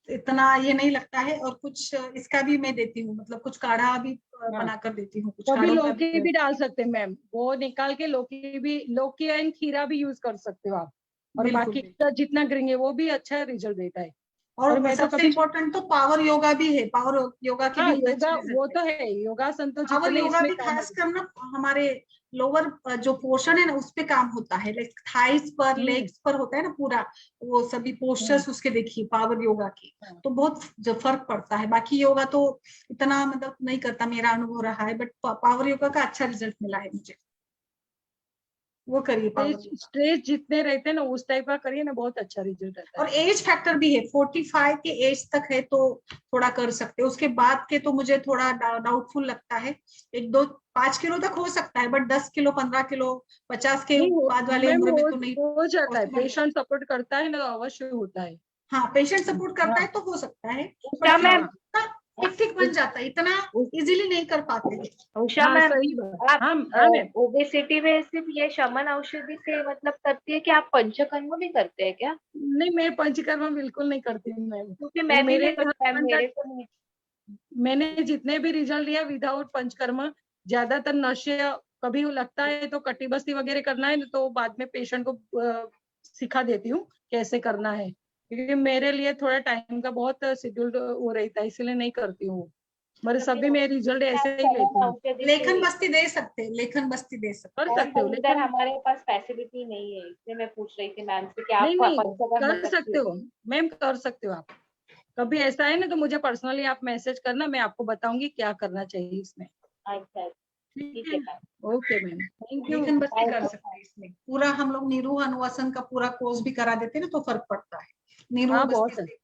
Speaker 1: इतना ये नहीं लगता है। और कुछ इसका भी मैं देती हूँ, मतलब कुछ काढ़ा भी
Speaker 4: हाँ,
Speaker 1: बना कर देती हूँ, कुछ
Speaker 4: तो अभी
Speaker 1: काढ़ों का
Speaker 4: लौकी
Speaker 1: भी।
Speaker 4: भी डाल सकते हैं मैम, वो निकाल के लौकी भी, लौकी एंड खीरा भी यूज कर सकते हो आप। और
Speaker 1: बिल्कुल
Speaker 4: बाकी
Speaker 1: बिल्कुल।
Speaker 4: का जितना करेंगे वो भी अच्छा रिजल्ट देता है। और
Speaker 1: और
Speaker 4: मैं तो
Speaker 1: सबसे
Speaker 4: कभी,
Speaker 1: इम्पोर्टेंट तो पावर योगा भी है, पावर योगा के
Speaker 4: हाँ
Speaker 1: भी
Speaker 4: योगा
Speaker 1: अच्छे
Speaker 4: वो
Speaker 1: रिजल्ट है।
Speaker 4: तो है, योगासन तो
Speaker 1: पावर
Speaker 4: जितने
Speaker 1: योगा
Speaker 4: इसमें
Speaker 1: भी
Speaker 4: काम
Speaker 1: खास
Speaker 4: होते
Speaker 1: कर ना हमारे लोअर जो पोर्शन है ना, उस पे काम होता है, लाइक थाइस पर,
Speaker 4: हैं।
Speaker 1: लेग्स पर होता है ना पूरा, वो सभी
Speaker 4: हम्म,
Speaker 1: पोस्चर्स उसके देखिए पावर योगा के।
Speaker 4: हाँ।
Speaker 1: तो बहुत जो फर्क पड़ता है, बाकी योगा तो इतना मतलब नहीं करता, मेरा अनुभव रहा है, बट पावर योगा का अच्छा रिजल्ट मिला है मुझे। वो करिए पावर
Speaker 4: स्ट्रेच
Speaker 1: योगा।
Speaker 4: स्ट्रेच जितने रहते हैं ना उस टाइप का करिए ना, बहुत अच्छा रिजल्ट आता
Speaker 1: और
Speaker 4: है।
Speaker 1: एज फैक्टर भी है, 45 के एज तक है तो थोड़ा कर सकते हो, उसके बाद के तो मुझे थोड़ा डाउटफुल लगता है। 1 2 5 किलो तक हो सकता है, बट 10 किलो 15 किलो 50 के
Speaker 4: नहीं हो
Speaker 1: बाद वाले
Speaker 4: मैम,
Speaker 1: उम्र में तो नहीं
Speaker 4: हो जाता है,
Speaker 1: पॉसिबल है।
Speaker 4: पेशेंट सपोर्ट करता है ना तो अवश्य होता है।
Speaker 1: हाँ, पेशेंट सपोर्ट करता
Speaker 4: हाँ
Speaker 1: है तो हो सकता है, बट
Speaker 3: उषा
Speaker 1: फिर
Speaker 3: मैम,
Speaker 4: हाँ
Speaker 1: ठीक ठीक बन जाता है, इतना इजीली नहीं कर पाते हैं।
Speaker 3: उषा
Speaker 4: हाँ,
Speaker 3: मैम
Speaker 4: सही बात।
Speaker 3: आप
Speaker 4: हाँ हाँ मैम।
Speaker 3: ओबेसिटी में सिर्फ ये शमन औषधि से मतलब करती है कि आप पंचकर्म भी करते हैं क्या?
Speaker 4: नहीं, मैं पंचकर्म बिल्कुल नहीं करती हूँ मैम।
Speaker 3: क्योंकि
Speaker 4: वो
Speaker 3: मैं भी
Speaker 4: मेरे
Speaker 3: नहीं करता है,
Speaker 4: हस्बैंड का,
Speaker 3: मेरे को नहीं।
Speaker 4: मैंने जितने भी रिजल्ट लिया विदाउट पंचकर्मा, ज्यादातर नशे, कभी लगता है तो कटी बस्ती वगैरह करना है तो बाद में पेशेंट को सिखा देती हूँ कैसे करना है, क्योंकि मेरे लिए थोड़ा टाइम का बहुत शेड्यूल हो रहता है, इसलिए नहीं करती हूँ। मेरे
Speaker 3: क्योंकि
Speaker 4: सभी में रिजल्ट
Speaker 3: आप
Speaker 4: ऐसे ही
Speaker 3: शमन
Speaker 4: लेती हूँ।
Speaker 3: औषधि से,
Speaker 1: लेखन बस्ती दे सकते हैं, लेखन बस्ती दे सकते
Speaker 4: कर
Speaker 1: हैं।
Speaker 3: मैम
Speaker 4: सकते
Speaker 3: वो
Speaker 4: हो
Speaker 3: उधर
Speaker 4: लेकिन,
Speaker 3: हमारे पास फैसिलिटी नहीं है, इसलिए मैं पूछ रही थी मैम से कि आप
Speaker 4: नहीं नहीं,
Speaker 3: पंचकर्म
Speaker 4: कर
Speaker 3: रखती
Speaker 4: सकते
Speaker 3: है।
Speaker 4: हो मैम, कर सकते हो आप। कभी ऐसा है ना तो मुझे पर्सनली आप मैसेज करना, मैं आपको बताऊंगी क्या करना चाहिए इसमें।
Speaker 3: अच्छा,
Speaker 4: ठीक
Speaker 3: ठीक
Speaker 4: है।
Speaker 3: है ma'am.
Speaker 4: Okay ma'am, thank you.
Speaker 1: लेखन बस्ती
Speaker 3: थैंक
Speaker 1: कर
Speaker 3: यू।
Speaker 1: सकते हैं, इसमें पूरा हम लोग निरूह अनुवासन का पूरा कोर्स भी करा देते हैं ना, तो फर्क पड़ता है निरूह
Speaker 4: हाँ
Speaker 1: बस्ती
Speaker 4: बहुत है।
Speaker 1: से,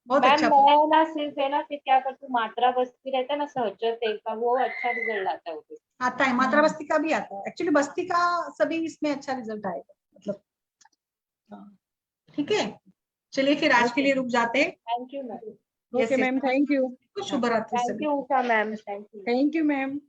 Speaker 1: बहुत
Speaker 3: मैम
Speaker 1: अच्छा फर्क।
Speaker 3: मैं ना सिर्फ है ना, फिर क्या करती हूँ, मात्रा बस्ती रहता है ना सहचर तेल का, वो अच्छा रिजल्ट आता है उससे।
Speaker 1: आता है, मात्रा
Speaker 4: हम्म,
Speaker 1: बस्ती का भी आता है, एक्चुअली बस्ती का सभी इसमें अच्छा रिजल्ट आएगा, मतलब।
Speaker 4: हाँ,
Speaker 1: ठीक है, चलिए फिर आज के
Speaker 4: ओके
Speaker 1: लिए रुक जाते हैं।
Speaker 3: Thank you ma'am.
Speaker 1: Yes
Speaker 4: okay
Speaker 1: yes,
Speaker 4: ma'am, thank you.
Speaker 1: नमस्कार, शुभ रात्रि
Speaker 3: थैंक
Speaker 1: सभी
Speaker 3: यू
Speaker 1: को।
Speaker 3: Usha ma'am, thank you.
Speaker 4: Thank you ma'am.